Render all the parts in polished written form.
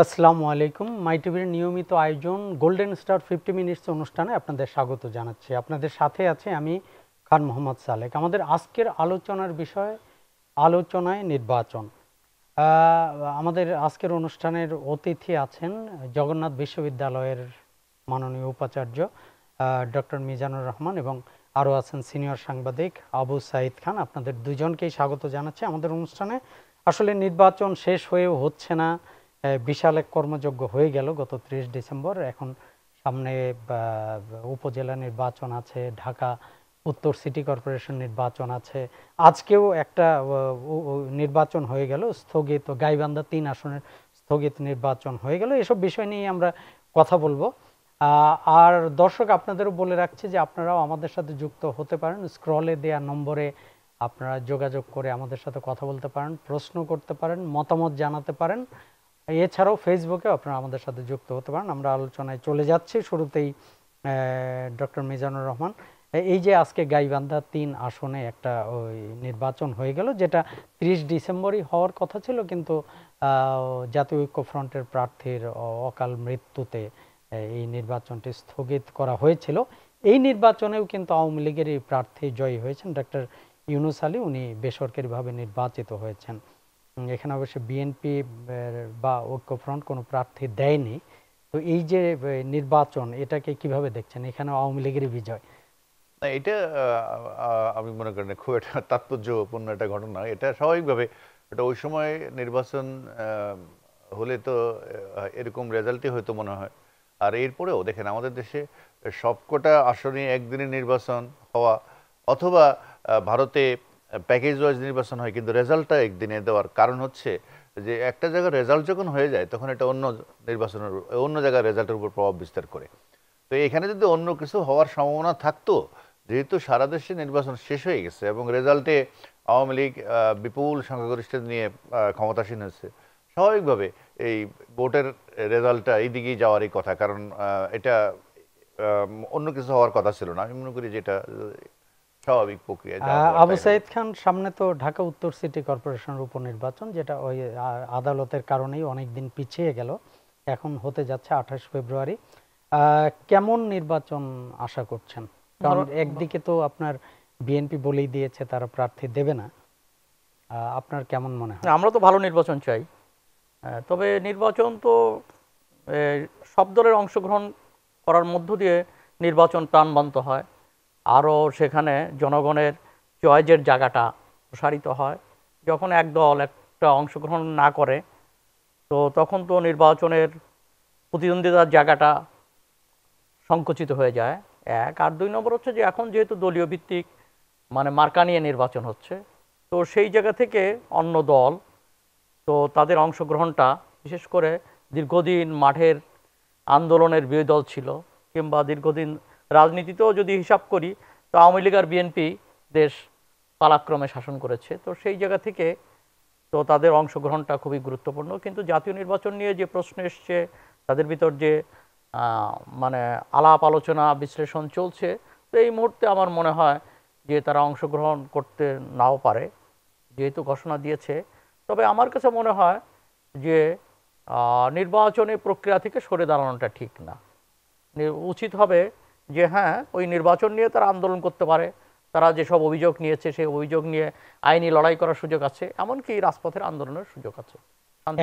আসসালামু আলাইকুম। মাই টিভির নিয়মিত আয়োজন গোল্ডেন স্টার 50 মিনিটস অনুষ্ঠানে আপনাদের স্বাগত জানাচ্ছি। আপনাদের সাথে আছে আমি খান মোহাম্মদ সালেক। আমাদের আজকের আলোচনার বিষয় আলোচনায় নির্বাচন। আমাদের আজকের অনুষ্ঠানের অতিথি আছেন জগন্নাথ বিশ্ববিদ্যালয়ের মাননীয় উপাচার্য ডক্টর মিজানুর রহমান এবং আরও আছেন সিনিয়র সাংবাদিক আবু সাইদ খান। আপনাদের দুজনকেই স্বাগত জানাচ্ছি আমাদের অনুষ্ঠানে। আসলে নির্বাচন শেষ হয়েও হচ্ছে না, বিশাল এক কর্মযজ্ঞ হয়ে গেল গত 30 ডিসেম্বর। এখন সামনে উপজেলা নির্বাচন আছে, ঢাকা উত্তর সিটি কর্পোরেশন নির্বাচন আছে, আজকেও একটা নির্বাচন হয়ে গেল স্থগিত, গাইবান্ধা 3 আসনের স্থগিত নির্বাচন হয়ে গেল। এসব বিষয় নিয়ে আমরা কথা বলবো। আর দর্শক আপনাদেরও বলে রাখছি যে আপনারাও আমাদের সাথে যুক্ত হতে পারেন। স্ক্রলে দেয়া নম্বরে আপনারা যোগাযোগ করে আমাদের সাথে কথা বলতে পারেন, প্রশ্ন করতে পারেন, মতামত জানাতে পারেন। এছাড়াও ফেসবুকে আপনারা আমাদের সাথে যুক্ত হতে পারেন। আমরা আলোচনায় চলে যাচ্ছি। শুরুতেই ডক্টর মিজানুর রহমান, এই যে আজকে গাইবান্ধা 3 আসনে একটা ওই নির্বাচন হয়ে গেল, যেটা 30 ডিসেম্বরই হওয়ার কথা ছিল, কিন্তু জাতীয় ঐক্যফ্রন্টের প্রার্থীর অকাল মৃত্যুতে এই নির্বাচনটি স্থগিত করা হয়েছিল। এই নির্বাচনেও কিন্তু আওয়ামী লীগের এই প্রার্থী জয়ী হয়েছেন ডক্টর ইউনুস আলী, উনি বেসরকারিভাবে নির্বাচিত হয়েছেন। এখানে অবশ্য বিএনপি বা ঐক্যফ্রন্ট কোনো প্রার্থী দেয়নি। তো এই যে নির্বাচন, এটাকে কিভাবে দেখছেন? এখানে আওয়ামী লীগেরই বিজয়। না, এটা আমি মনে করি না খুব একটা তাৎপর্যপূর্ণ একটা ঘটনা। এটা স্বাভাবিকভাবে এটা ওই সময় নির্বাচন হলে তো এরকম রেজাল্টই হয়তো মনে হয়। আর এরপরেও দেখেন আমাদের দেশে সবকটা আসনে একদিনে নির্বাচন হওয়া অথবা ভারতে প্যাকেজ ওয়াইজ নির্বাচন হয়, কিন্তু রেজাল্টটা একদিনে দেওয়ার কারণ হচ্ছে যে একটা জায়গায় রেজাল্ট যখন হয়ে যায় তখন এটা অন্য জায়গায় রেজাল্টের উপর প্রভাব বিস্তার করে। তো এখানে যদি অন্য কিছু হওয়ার সম্ভাবনা থাকতো, যেহেতু সারা দেশে নির্বাচন শেষ হয়ে গেছে এবং রেজাল্টে আওয়ামী লীগ বিপুল সংখ্যাগরিষ্ঠতা নিয়ে ক্ষমতাসীন হয়েছে, স্বাভাবিকভাবে এই ভোটের রেজাল্টটা এই দিকেই যাওয়ারই কথা, কারণ এটা অন্য কিছু হওয়ার কথা ছিল না। আমি মনে করি যেটা স্বাভাবিক প্রক্রিয়া। আবু সাইদ খান, সামনে তো ঢাকা উত্তর সিটি কর্পোরেশনের উপনির্বাচন, যেটা ওই আদালতের কারণেই অনেকদিন পিছিয়ে গেল, এখন হতে যাচ্ছে 28 ফেব্রুয়ারি। কেমন নির্বাচন আশা করছেন? কারণ একদিকে তো আপনার বিএনপি বলেই দিয়েছে তারা প্রার্থী দেবে না। আপনার কেমন মনে হয়? আমরা তো ভালো নির্বাচন চাই, তবে নির্বাচন তো সব দলের অংশগ্রহণ করার মধ্য দিয়ে নির্বাচন প্রাণবন্ত হয়, আরও সেখানে জনগণের চয়েসের জায়গাটা প্রসারিত হয়। যখন এক দল একটা অংশগ্রহণ না করে তো তখন তো নির্বাচনের প্রতিদ্বন্দ্বিতার জায়গাটা সংকুচিত হয়ে যায়, এক। আর 2 নম্বর হচ্ছে যে এখন যেহেতু দলীয় ভিত্তিক মানে মার্কা নিয়ে নির্বাচন হচ্ছে, তো সেই জায়গা থেকে অন্য দল তো তাদের অংশগ্রহণটা, বিশেষ করে দীর্ঘদিন মাঠের আন্দোলনের বিরোধী দল ছিল কিংবা দীর্ঘদিন রাজনীতিতেও যদি হিসাব করি তো আওয়ামী লীগ আর বিএনপি দেশ পালাক্রমে শাসন করেছে, তো সেই জায়গা থেকে তো তাদের অংশগ্রহণটা খুবই গুরুত্বপূর্ণ। কিন্তু জাতীয় নির্বাচন নিয়ে যে প্রশ্ন এসছে, তাদের ভিতর যে মানে আলাপ আলোচনা বিশ্লেষণ চলছে, তো এই মুহূর্তে আমার মনে হয় যে তারা অংশগ্রহণ করতে নাও পারে, যেহেতু ঘোষণা দিয়েছে। তবে আমার কাছে মনে হয় যে নির্বাচনী প্রক্রিয়া থেকে সরে দাঁড়ানোটা ঠিক না। উচিত হবে যে হ্যাঁ, ওই নির্বাচন নিয়ে তারা আন্দোলন করতে পারে, তারা যেসব অভিযোগ নিয়েছে সেই অভিযোগ নিয়ে আইনি লড়াই করার সুযোগ আছে, এমনকি রাজপথের আন্দোলনের সুযোগ আছে।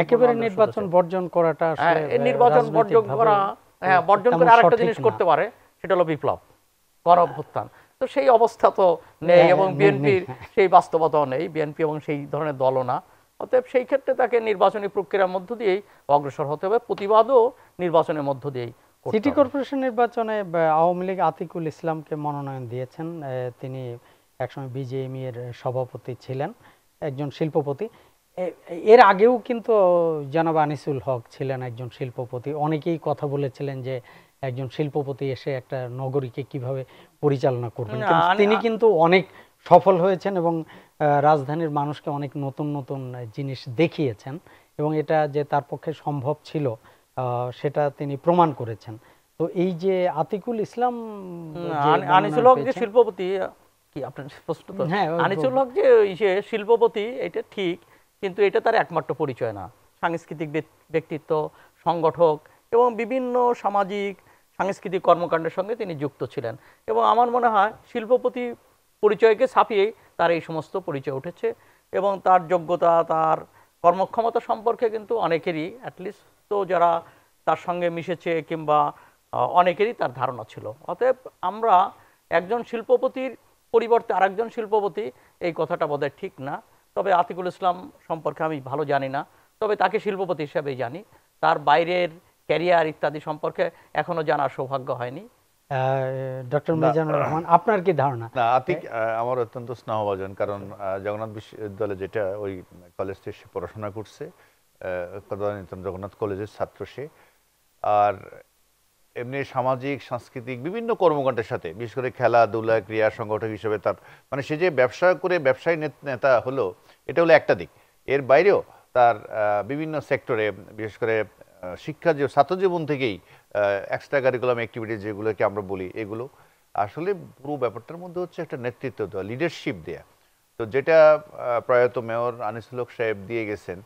একেবারে নির্বাচন বর্জন করাটা আসলে নির্বাচন বর্জন করা, হ্যাঁ, বর্জন করে আরেকটা জিনিস করতে পারে, সেটা হলো বিপ্লব, গণঅভ্যুত্থান। তো সেই অবস্থা তো নেই এবং বিএনপির সেই বাস্তবতাও নেই, বিএনপি এবং সেই ধরনের দলও না। অতএব সেই ক্ষেত্রে তাকে নির্বাচনী প্রক্রিয়ার মধ্য দিয়েই অগ্রসর হতে হবে, প্রতিবাদও নির্বাচনের মধ্য দিয়েই। সিটি কর্পোরেশন নির্বাচনে আওয়ামী লীগ আতিকুল ইসলামকে মনোনয়ন দিয়েছেন। তিনি একসময় বিজেএমই এর সভাপতি ছিলেন, একজন শিল্পপতি। এর আগেও কিন্তু জনাব আনিসুল হক ছিলেন একজন শিল্পপতি। অনেকেই কথা বলেছিলেন যে একজন শিল্পপতি এসে একটা নগরীকে কিভাবে পরিচালনা করবেন, তিনি কিন্তু অনেক সফল হয়েছেন এবং রাজধানীর মানুষকে অনেক নতুন নতুন জিনিস দেখিয়েছেন, এবং এটা যে তার পক্ষে সম্ভব ছিল সেটা তিনি প্রমাণ করেছেন। তো এই যে আতিকুল ইসলাম, আনিসুল হক যে শিল্পপতি, কি আপনার প্রশ্ন তো, আনিসুল হক যে শিল্পপতি, এটা ঠিক, কিন্তু এটা তার একমাত্র পরিচয় না। সাংস্কৃতিক ব্যক্তিত্ব, সংগঠক এবং বিভিন্ন সামাজিক সাংস্কৃতিক কর্মকাণ্ডের সঙ্গে তিনি যুক্ত ছিলেন। এবং আমার মনে হয় শিল্পপতি পরিচয়কে ছাপিয়েই তার এই সমস্ত পরিচয় উঠেছে এবং তার যোগ্যতা, তার কর্মক্ষমতা সম্পর্কে কিন্তু অনেকেরই, অ্যাটলিস্ট তো যারা তার সঙ্গে মিশেছে কিংবা অনেকেরই তার ধারণা ছিল। অতএব আমরা একজন শিল্পপতির পরিবর্তে আরেকজন শিল্পপতি, এই কথাটা বোধহয় ঠিক না। তবে আতিকুল ইসলাম সম্পর্কে আমি ভালো জানি না, তবে তাকে শিল্পপতি হিসাবেই জানি। তার বাইরের ক্যারিয়ার ইত্যাদি সম্পর্কে এখনো জানার সৌভাগ্য হয়নি। ডক্টর মিজানুর রহমান, আপনার কি ধারণা? না, আতিক আমার অত্যন্ত স্নেহভাজন, কারণ জগন্নাথ বিশ্ববিদ্যালয়ে যেটা ওই কলেজ থেকে সে পড়াশোনা করছে, তদানীন্তন জগন্নাথ কলেজের ছাত্র সে। আর এমনি সামাজিক সাংস্কৃতিক বিভিন্ন কর্মকাণ্ডের সাথে, বিশেষ করে খেলাধুলা ক্রীড়া সংগঠক হিসেবে তার মানে সে যে ব্যবসা করে ব্যবসায়ী নেতা হলো, এটা হলো একটা দিক। এর বাইরেও তার বিভিন্ন সেক্টরে, বিশেষ করে শিক্ষা যে ছাত্র জীবন থেকেই এক্সট্রা কারিকুলাম অ্যাক্টিভিটিস যেগুলোকে আমরা বলি, এগুলো আসলে পুরো ব্যাপারটার মধ্যে হচ্ছে একটা নেতৃত্ব দেওয়া, লিডারশিপ দেয়া। তো যেটা প্রয়াত মেয়র আনিসুল হক সাহেব দিয়ে গেছেন,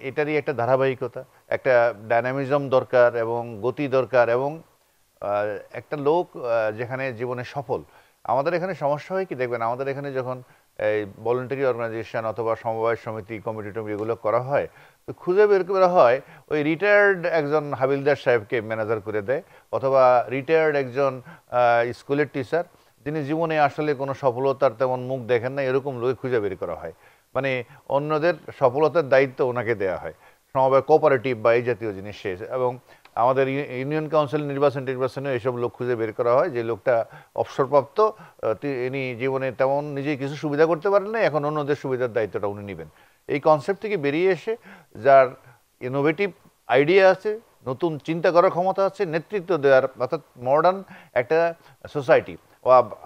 এটারই একটা ধারাবাহিকতা, একটা ডাইনামিজম দরকার এবং গতি দরকার, এবং একটা লোক যেখানে জীবনে সফল। আমাদের এখানে সমস্যা হয় কি, দেখবেন আমাদের এখানে যখন এই ভলেন্টারি অর্গানাইজেশন অথবা সমবায় সমিতি কমিটি টমিটি এগুলো করা হয়, তো খুঁজে বের করা হয় ওই রিটায়ার্ড একজন হাবিলদার সাহেবকে ম্যানেজার করে দেয়, অথবা রিটায়ার্ড একজন স্কুলের টিচার যিনি জীবনে আসলে কোনো সফলতার তেমন মুখ দেখেন না, এরকম লোক খুঁজে বের করা হয়। মানে অন্যদের সফলতার দায়িত্ব ওনাকে দেওয়া হয়, সমবায় কোঅপারেটিভ বা এই জাতীয় জিনিস। এবং আমাদের ইউনিয়ন কাউন্সিল নির্বাচনে এইসব লোক খুঁজে বের করা হয়, যে লোকটা অবসরপ্রাপ্ত, ইনি জীবনে তেমন নিজেই কিছু সুবিধা করতে পারেন না, এখন অন্যদের সুবিধার দায়িত্বটা উনি নেবেন। এই কনসেপ্ট থেকে বেরিয়ে এসে যার ইনোভেটিভ আইডিয়া আছে, নতুন চিন্তা করার ক্ষমতা আছে, নেতৃত্ব দেওয়ার, অর্থাৎ মডার্ন একটা সোসাইটি।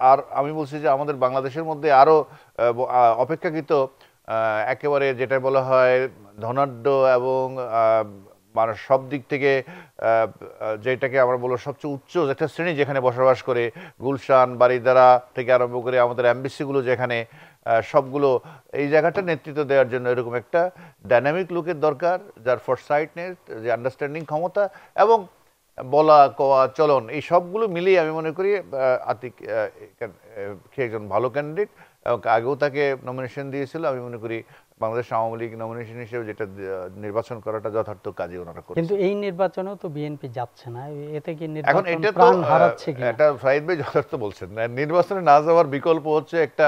আর আমি বলছি যে আমাদের বাংলাদেশের মধ্যে আরও অপেক্ষাকৃত একেবারে যেটা বলা হয় ধনাঢ্য এবং মানে সব দিক থেকে যেটাকে আমরা বলবো সবচেয়ে উচ্চ একটা শ্রেণী যেখানে বসবাস করে, গুলশান, বারিধারা থেকে আরম্ভ করে আমাদের এমবিসিগুলো যেখানে, সবগুলো এই জায়গাটা নেতৃত্ব দেওয়ার জন্য এরকম একটা ডাইনামিক লোকের দরকার, যার ফরসাইটনেস, যে আন্ডারস্ট্যান্ডিং ক্ষমতা এবং বলা কওয়া চলন, এই সবগুলো মিলিয়ে আমি মনে করি আতিক একজন ভালো ক্যান্ডিডেট। এবং আগেও তাকে নমিনেশন দিয়েছিল, আমি মনে করি বাংলাদেশ আওয়ামী লীগ নমিনেশন হিসেবে যেটা নির্বাচন করাটা যথার্থ কাজে ওনারা করছে। কিন্তু এই নির্বাচনেও তো বিএনপি যাচ্ছে না, এতে কি এখন নির্বাচন এটা তো প্রাণ হারাচ্ছে কি? এটা সাইদ ভাই যথার্থ বলছেন, নির্বাচনে না যাওয়ার বিকল্প হচ্ছে একটা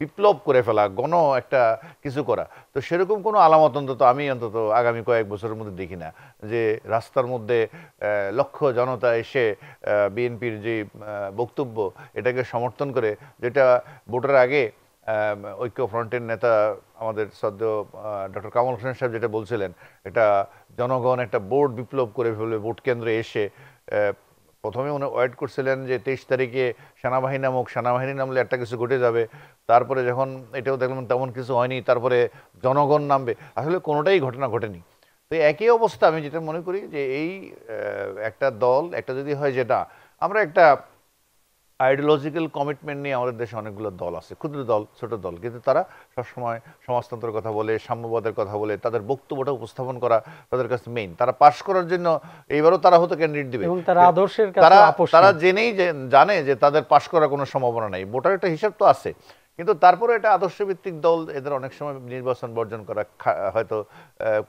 বিপ্লব করে ফেলা, গণ একটা কিছু করা। তো সেরকম কোনো আলামত অন্তত আমি অন্তত আগামী কয়েক বছরের মধ্যে দেখি না, যে রাস্তার মধ্যে লক্ষ জনতা এসে বিএনপির যে বক্তব্য এটাকে সমর্থন করে, যেটা ভোটের আগে ঐক্য ফ্রন্টের নেতা আমাদের শ্রদ্ধেয় ডক্টর কামাল হোসেন সাহেব যেটা বলছিলেন, এটা জনগণ একটা ভোট বিপ্লব করে ফেলবে, ভোট কেন্দ্রে এসে। প্রথমে উনি ওয়েট করছিলেন যে 23 তারিখে সেনাবাহিনী নামলে একটা কিছু ঘটে যাবে, তারপরে যখন এটাও দেখলাম তেমন কিছু হয়নি, তারপরে জনগণ নামবে, আসলে কোনোটাই ঘটনা ঘটেনি। তো একই অবস্থা আমি যেটা মনে করি যে এই একটা দল একটা যদি হয়, যেটা আমরা একটা আইডিওলজিক্যাল কমিটমেন্ট নিয়ে, আমাদের দেশে অনেকগুলো দল আছে, ক্ষুদ্র দল, ছোট দল, কিন্তু তারা সবসময় সমাজতন্ত্রের কথা বলে, সাম্যবাদের কথা বলে, তাদের বক্তব্যটা উপস্থাপন করা তাদের কাছে মেইন। তারা পাশ করার জন্য এইবারও তারা হয়তো ক্যান্ডিডেট দিবে, তারা জেনেই জানে যে তাদের পাশ করার কোনো সম্ভাবনা নেই, ভোটার একটা হিসাব তো আছে, কিন্তু তারপরে এটা আদর্শভিত্তিক দল, এদের অনেক সময় নির্বাচন বর্জন করা হয়তো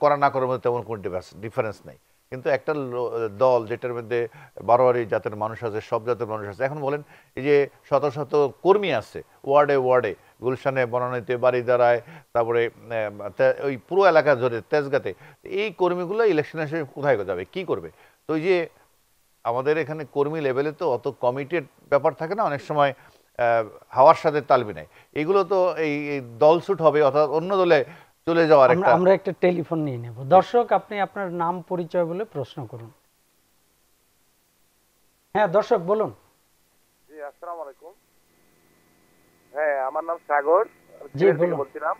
করা না করার মধ্যে তেমন কোনো ডিফারেন্স নেই। কিন্তু একটা দল যেটার মধ্যে 12 জাতের মানুষ আছে, সব জাতের মানুষ আছে, এখন বলেন এই যে শত শত কর্মী আছে ওয়ার্ডে ওয়ার্ডে, গুলশানে, বনানীতে, বারিধারায়, তারপরে ওই পুরো এলাকা ধরে তেজগাঁতে, এই কর্মীগুলো ইলেকশন এসে কোথায় যাবে, কি করবে? তো ওই যে আমাদের এখানে কর্মী লেভেলে তো অত কমিটেড ব্যাপার থাকে না, অনেক সময় হাওয়ার সাথে তাল মিলায়, এগুলো তো এই দল ছুট হবে অর্থাৎ অন্য দলে চলে যাওয়ার একটা। আমরা একটা টেলিফোন নিয়ে নেব। দর্শক, আপনি আপনার নাম পরিচয় বলে প্রশ্ন করুন। হ্যাঁ দর্শক, বলুন। জি, আসসালামু আলাইকুম। হ্যাঁ, আমার নাম সাগর, জি বলছিলাম।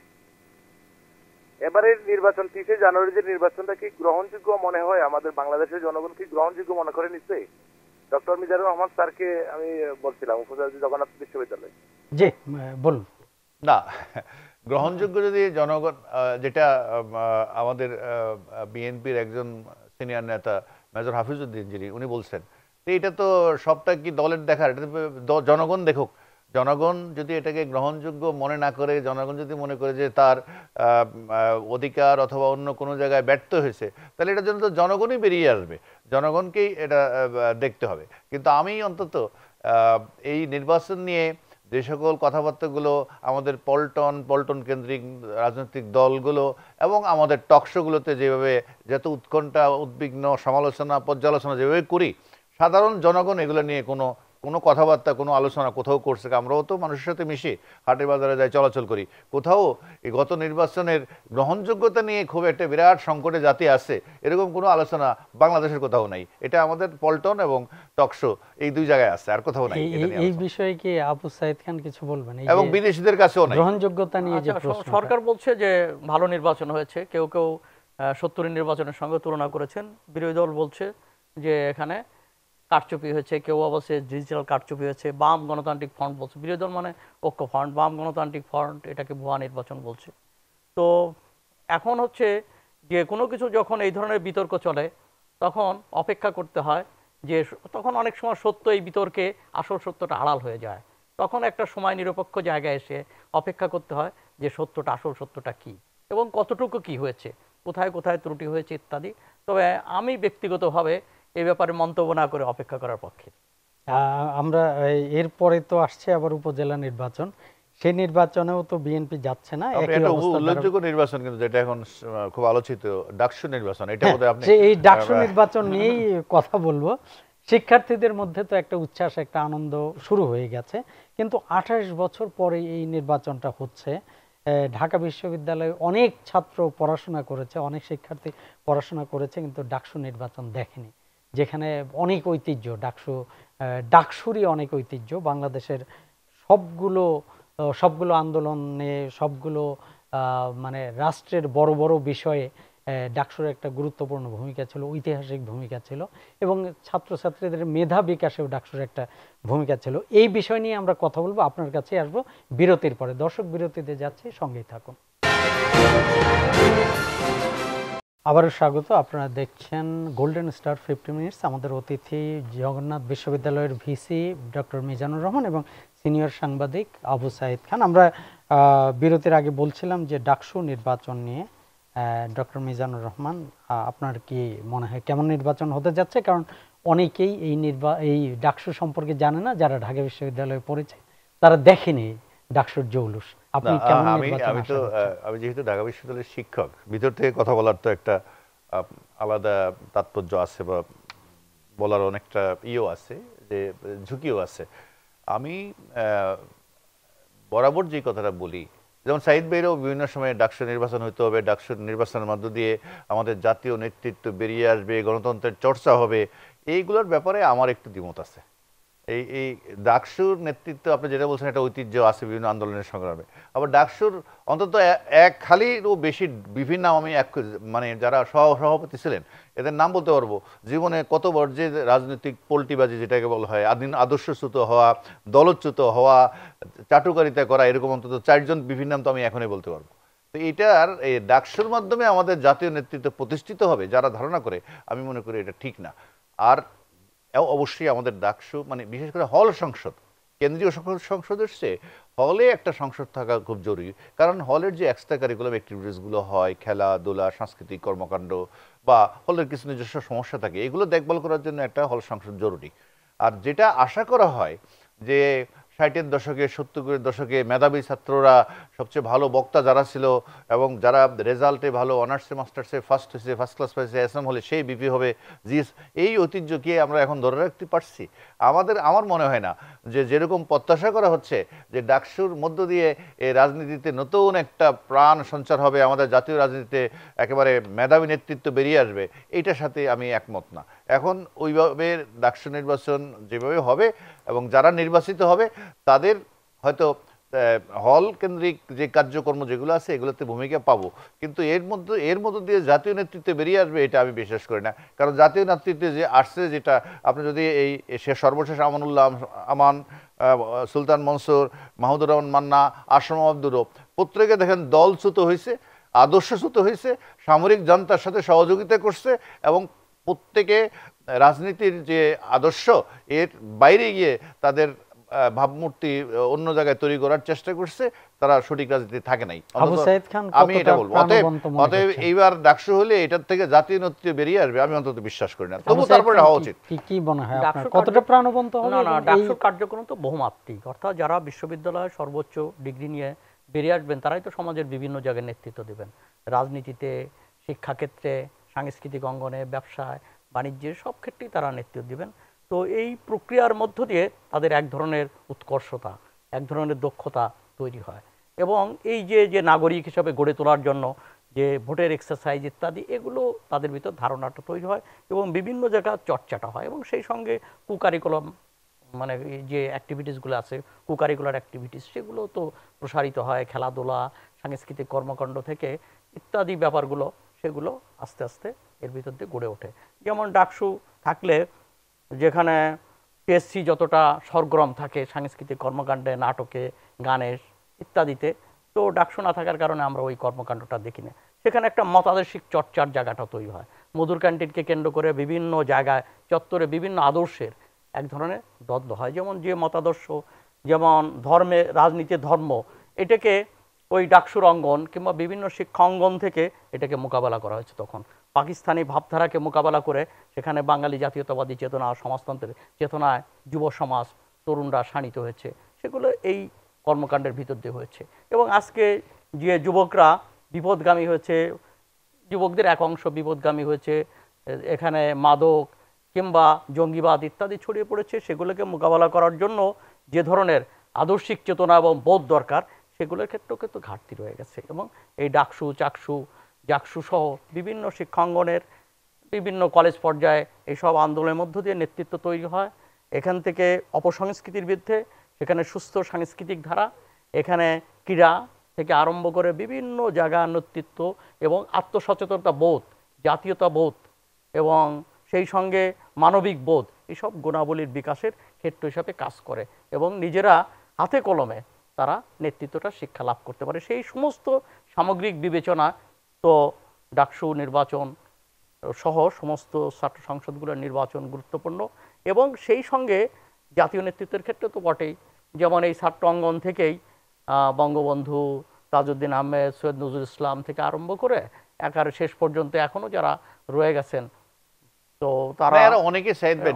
এবারের নির্বাচন 30 জানুয়ারি যে নির্বাচনটা কি গ্রহণযোগ্য মনে হয়? আমাদের বাংলাদেশের জনগণ কি গ্রহণযোগ্য মনে করে নিচ্ছে? ডক্টর মিজানুর রহমান স্যারকে আমি বলছিলাম, উপজেলা জগন্নাথ বিশ্ববিদ্যালয়। জি বলুন। না, গ্রহণযোগ্য যদি জনগণ যেটা আমাদের বিএনপির একজন সিনিয়র নেতা মেজর হাফিজউদ্দিন যিনি উনি বলছেন, এটা তো সবটা কি দলের দেখার, এটা জনগণ দেখুক। জনগণ যদি এটাকে গ্রহণযোগ্য মনে না করে, জনগণ যদি মনে করে যে তার অধিকার অথবা অন্য কোনো জায়গায় ব্যর্থ হয়েছে, তাহলে এটার জন্য তো জনগণই বেরিয়ে আসবে, জনগণকেই এটা দেখতে হবে। কিন্তু আমি অন্তত এই নির্বাচন নিয়ে যে সকল কথাবার্তাগুলো আমাদের পল্টন কেন্দ্রিক রাজনৈতিক দলগুলো এবং আমাদের টকশোগুলোতে যেভাবে যত উৎকণ্ঠা, উদ্বিগ্ন সমালোচনা, পর্যালোচনা যেভাবে করি, সাধারণ জনগণ এগুলো নিয়ে কোনো কথাবার্তা, কোনো আলোচনা কোথাও করছে? আমরাও তো মানুষের সাথে মিশি, হাটে বাজারে যাই, চলাচল করি, কোথাও এই গত নির্বাচনের গ্রহণযোগ্যতা নিয়ে খুব একটা বিরাট সংকটে জাতি আছে এরকম কোনো আলোচনা বাংলাদেশের কোথাও নাই। এটা আমাদের পল্টন এবং টকশো এই দুই জায়গায় আছে, আর কোথাও নাই। এই বিষয়ে কি আবু সাইদ খান কিছু বলবেন? এবং বিদেশিদের কাছেও নাই গ্রহণযোগ্যতা নিয়ে যে প্রশ্ন, সরকার বলছে যে ভালো নির্বাচন হয়েছে, কেউ কেউ 70 নির্বাচনের সঙ্গে তুলনা করেছেন। বিরোধী দল বলছে যে এখানে কারচুপি হয়েছে, কেউ অবশ্যই ডিজিটাল কারচুপি হয়েছে। বাম গণতান্ত্রিক ফ্রন্ট বলছে, বিরোধী দল মানে ঐক্য ফ্রন্ট, বাম গণতান্ত্রিক ফ্রন্ট এটাকে ভুয়া নির্বাচন বলছে। তো এখন হচ্ছে যে কোনো কিছু যখন এই ধরনের বিতর্ক চলে তখন অপেক্ষা করতে হয়, যে তখন অনেক সময় সত্য এই বিতর্কে আসল সত্যটা আড়াল হয়ে যায়। তখন একটা সময় নিরপেক্ষ জায়গায় এসে অপেক্ষা করতে হয় যে সত্যটা, আসল সত্যটা কি এবং কতটুকু কি হয়েছে, কোথায় কোথায় ত্রুটি হয়েছে ইত্যাদি। তবে আমি ব্যক্তিগতভাবে এই ব্যাপারে মন্তব্য না করে অপেক্ষা করার পক্ষে। আমরা এরপরে তো আসছে আবার উপজেলা নির্বাচন, সেই নির্বাচনেও তো বিএনপি যাচ্ছে না। একটা উল্লেখযোগ্য নির্বাচন কিন্তু যেটা এখন খুব আলোচিত, ডাকসু নির্বাচন। এটা বোধহয় আপনি এই ডাকসু নির্বাচন নিয়েই কথা বলবো। শিক্ষার্থীদের মধ্যে তো একটা উচ্ছ্বাস, একটা আনন্দ শুরু হয়ে গেছে, কিন্তু 28 বছর পরে এই নির্বাচনটা হচ্ছে। ঢাকা বিশ্ববিদ্যালয়ে অনেক ছাত্র পড়াশোনা করেছে, অনেক শিক্ষার্থী পড়াশোনা করেছে, কিন্তু ডাকসু নির্বাচন দেখেনি, যেখানে অনেক ঐতিহ্য, ডাকসুরই অনেক ঐতিহ্য। বাংলাদেশের সবগুলো আন্দোলনে, সবগুলো মানে রাষ্ট্রের বড় বড় বিষয়ে ডাকসুর একটা গুরুত্বপূর্ণ ভূমিকা ছিল, ঐতিহাসিক ভূমিকা ছিল, এবং ছাত্রছাত্রীদের মেধা বিকাশেও ডাকসুর একটা ভূমিকা ছিল। এই বিষয় নিয়ে আমরা কথা বলবো, আপনার কাছে আসবো বিরতির পরে। দর্শক, বিরতিতে যাচ্ছি, সঙ্গেই থাকুন। আবারও স্বাগত। আপনারা দেখছেন গোল্ডেন স্টার 50 মিনিটস। আমাদের অতিথি জগন্নাথ বিশ্ববিদ্যালয়ের ভিসি ডক্টর মিজানুর রহমান এবং সিনিয়র সাংবাদিক আবু সাইদ খান। আমরা বিরতির আগে বলছিলাম যে ডাকসু নির্বাচন নিয়ে। ডক্টর মিজানুর রহমান, আপনার কি মনে হয় কেমন নির্বাচন হতে যাচ্ছে? কারণ অনেকেই এই ডাকসু সম্পর্কে জানে না, যারা ঢাকা বিশ্ববিদ্যালয়ে পড়েছে তারা দেখেনি ডাকসুর জৌলুস। আপনি কেমন নির্বাচন? আমি যেহেতু ঢাকা বিশ্ববিদ্যালয়ের শিক্ষক, ভিতর থেকে কথা বলার তো একটা আলাদা তাৎপর্য আছে, বা বলার অনেকটা আছে, যে ঝুঁকিও আছে। আমি বরাবর যে কথাটা বলি, যেমন সাইদ ভাইরাও বিভিন্ন সময় ডাকসু নির্বাচন হইতে হবে, ডাকসু নির্বাচনের মধ্য দিয়ে আমাদের জাতীয় নেতৃত্ব বেরিয়ে আসবে, গণতন্ত্রের চর্চা হবে, এইগুলোর ব্যাপারে আমার একটু দ্বিমত আছে। এই ডাকসুর নেতৃত্ব, আপনি যেটা বলছেন, একটা ঐতিহ্য আছে বিভিন্ন আন্দোলনের সংগ্রামে। আবার ডাকসুর অন্তত এক খালিরও বেশি বিভিন্ন, আমি মানে যারা সভাপতি ছিলেন এদের নাম বলতে পারবো, জীবনে কতবার যে রাজনৈতিক পল্টিবাজি যেটাকে বলা হয়, আদর্শচ্যুত হওয়া, দলচ্যুত হওয়া, চাটুকারিতা করা, এরকম অন্তত 4 জন বিভিন্ন নাম তো আমি এখনই বলতে পারবো। তো এইটার এই ডাকসুর মাধ্যমে আমাদের জাতীয় নেতৃত্ব প্রতিষ্ঠিত হবে যারা ধারণা করে, আমি মনে করি এটা ঠিক না। আর অবশ্যই আমাদের ডাকসু, মানে বিশেষ করে হল সংসদ, কেন্দ্রীয় সংসদের চেয়ে হলে একটা সংসদ থাকা খুব জরুরি। কারণ হলের যে এক্সট্রা কারিকুলাম অ্যাক্টিভিটিসগুলো হয়, খেলাধুলা, সাংস্কৃতিক কর্মকাণ্ড, বা হলের কিছু নিজস্ব সমস্যা থাকে, এগুলো দেখভাল করার জন্য একটা হল সংসদ জরুরি। আর যেটা আশা করা হয় যে 60-এর দশকে, 70-এর দশকে মেধাবী ছাত্ররা, সবচেয়ে ভালো বক্তা যারা ছিল এবং যারা রেজাল্টে ভালো, অনার্সে মাস্টার্সে ফার্স্ট হয়েছে, ফার্স্ট ক্লাস পাইছে, এসএম হলে সেই বিপি হবে, জিএস, এই ঐতিহ্যকে আমরা এখন ধরে রাখতে পারছি? আমার মনে হয় না। যেরকম প্রত্যাশা করা হচ্ছে যে ডাকসুর মধ্য দিয়ে এই রাজনীতিতে নতুন একটা প্রাণ সঞ্চার হবে, আমাদের জাতীয় রাজনীতিতে একেবারে মেধাবী নেতৃত্ব বেরিয়ে আসবে, এইটার সাথে আমি একমত না। এখন ওইভাবে ডাকসু নির্বাচন যেভাবে হবে এবং যারা নির্বাচিত হবে তাদের হয়তো হল কেন্দ্রিক যে কার্যক্রম যেগুলো আছে এগুলোতে ভূমিকা পাবো, কিন্তু এর মধ্য দিয়ে জাতীয় নেতৃত্বে বেরিয়ে আসবে এটা আমি বিশ্বাস করি না। কারণ জাতীয় নেতৃত্বে যে আসছে, যেটা আপনি যদি এই সর্বশেষ আমানুল্লাহ আমান, সুলতান মনসুর, মাহমুদুর রহমান মান্না, আশরাফ আব্দুর রব, প্রত্যেকে দেখেন দলচ্যুত হয়েছে, আদর্শচ্যুত হয়েছে, সামরিক জান্তার সাথে সহযোগিতা করছে এবং প্রত্যেকে রাজনীতির যে আদর্শ এর বাইরে গিয়ে তাদের ভাবমূর্তি অন্য জায়গায় তৈরি করার চেষ্টা করছে, তারা সঠিক রাজনীতি থাকে নাই। আবু সাইদ খান আমি এটা বলবো। অতএব এইবার ডাকসু হলে এটার থেকে জাতীয় নেতৃত্ব বেরিয়ে আসবে আমি অন্তত বিশ্বাস করি না। তবু তারপরে হওয়া উচিত। কি মনে হয় আপনার কতটা প্রাণবন্ত হবে? না না, ডাকসুর কার্যক্রম তো বহুমাত্রিক, অর্থাৎ যারা বিশ্ববিদ্যালয়ে সর্বোচ্চ ডিগ্রি নিয়ে বেরিয়ে আসবেন তারাই তো সমাজের বিভিন্ন জায়গায় নেতৃত্ব দেবেন, রাজনীতিতে, শিক্ষাক্ষেত্রে, সাংস্কৃতিক অঙ্গনে, ব্যবসায়, বাণিজ্যে, সব ক্ষেত্রেই তারা নেতৃত্ব দিবেন। তো এই প্রক্রিয়ার মধ্য দিয়ে তাদের এক ধরনের উৎকর্ষতা, এক ধরনের দক্ষতা তৈরি হয় এবং এই যে নাগরিক হিসাবে গড়ে তোলার জন্য যে ভোটের এক্সারসাইজ ইত্যাদি, এগুলো তাদের ভিতর ধারণাটা তৈরি হয় এবং বিভিন্ন জায়গায় চর্চাটা হয় এবং সেই সঙ্গে কুকারিকুলাম মানে যে অ্যাক্টিভিটিসগুলো আছে, কুকারিকুলার অ্যাক্টিভিটিস, সেগুলো তো প্রসারিত হয়, খেলাধুলা, সাংস্কৃতিক কর্মকাণ্ড থেকে ইত্যাদি ব্যাপারগুলো, সেগুলো আস্তে আস্তে এর ভিতর দিয়ে গড়ে ওঠে। যেমন ডাকসু থাকলে যেখানে পিএসসি যতটা সরগরম থাকে সাংস্কৃতিক কর্মকাণ্ডে, নাটকে, গানে ইত্যাদিতে, তো ডাকসু না থাকার কারণে আমরা ওই কর্মকাণ্ডটা দেখি না। সেখানে একটা মতাদর্শিক চর্চার জায়গাটা তৈরি হয়, মধুর ক্যান্টিনকে কেন্দ্র করে বিভিন্ন জায়গায় চত্বরে বিভিন্ন আদর্শের এক ধরনের দ্বন্দ্ব হয়। যেমন যে মতাদর্শ, যেমন ধর্মে রাজনীতি, ধর্ম, এটাকে ওই ডাকসুর অঙ্গন কিংবা বিভিন্ন শিক্ষা অঙ্গন থেকে এটাকে মোকাবেলা করা হয়েছে। তখন পাকিস্তানি ভাবধারাকে মোকাবেলা করে সেখানে বাঙালি জাতীয়তাবাদী চেতনা, সমাজতন্ত্রের চেতনায় যুব সমাজ, তরুণরা শাণিত হয়েছে, সেগুলো এই কর্মকাণ্ডের ভিতর দিয়ে হয়েছে। এবং আজকে যে যুবকরা বিপদগামী হয়েছে, যুবকদের এক অংশ বিপদগামী হয়েছে, এখানে মাদক কিংবা জঙ্গিবাদ ইত্যাদি ছড়িয়ে পড়েছে, সেগুলোকে মোকাবেলা করার জন্য যে ধরনের আদর্শিক চেতনা এবং বোধ দরকার, সেগুলোর ক্ষেত্রেও কিন্তু ঘাটতি রয়ে গেছে। এবং এই ডাকসু, চাকসু, জাকসু সহ বিভিন্ন শিক্ষাঙ্গনের বিভিন্ন কলেজ পর্যায়ে এইসব আন্দোলনের মধ্য দিয়ে নেতৃত্ব তৈরি হয়। এখান থেকে অপসংস্কৃতির বিরুদ্ধে সেখানে সুস্থ সাংস্কৃতিক ধারা, এখানে ক্রীড়া থেকে আরম্ভ করে বিভিন্ন জায়গা নেতৃত্ব এবং আত্মসচেতনতা বোধ, জাতীয়তা বোধ এবং সেই সঙ্গে মানবিক বোধ, এইসব গুণাবলীর বিকাশের ক্ষেত্র হিসাবে কাজ করে এবং নিজেরা হাতে কলমে তারা নেতৃত্বটা শিক্ষা লাভ করতে পারে। সেই সমস্ত সামগ্রিক বিবেচনা তো ডাকসু নির্বাচন সহ সমস্ত ছাত্র সংসদগুলোর নির্বাচন গুরুত্বপূর্ণ এবং সেই সঙ্গে জাতীয় নেতৃত্বের ক্ষেত্রে তো বটেই। যেমন এই ছাত্র অঙ্গন থেকেই বঙ্গবন্ধু, তাজউদ্দিন আহমেদ, সৈয়দ নজরুল ইসলাম থেকে আরম্ভ করে একার শেষ পর্যন্ত এখনো যারা রয়ে গেছেন, তো তারা অনেকে সাইদ ভাই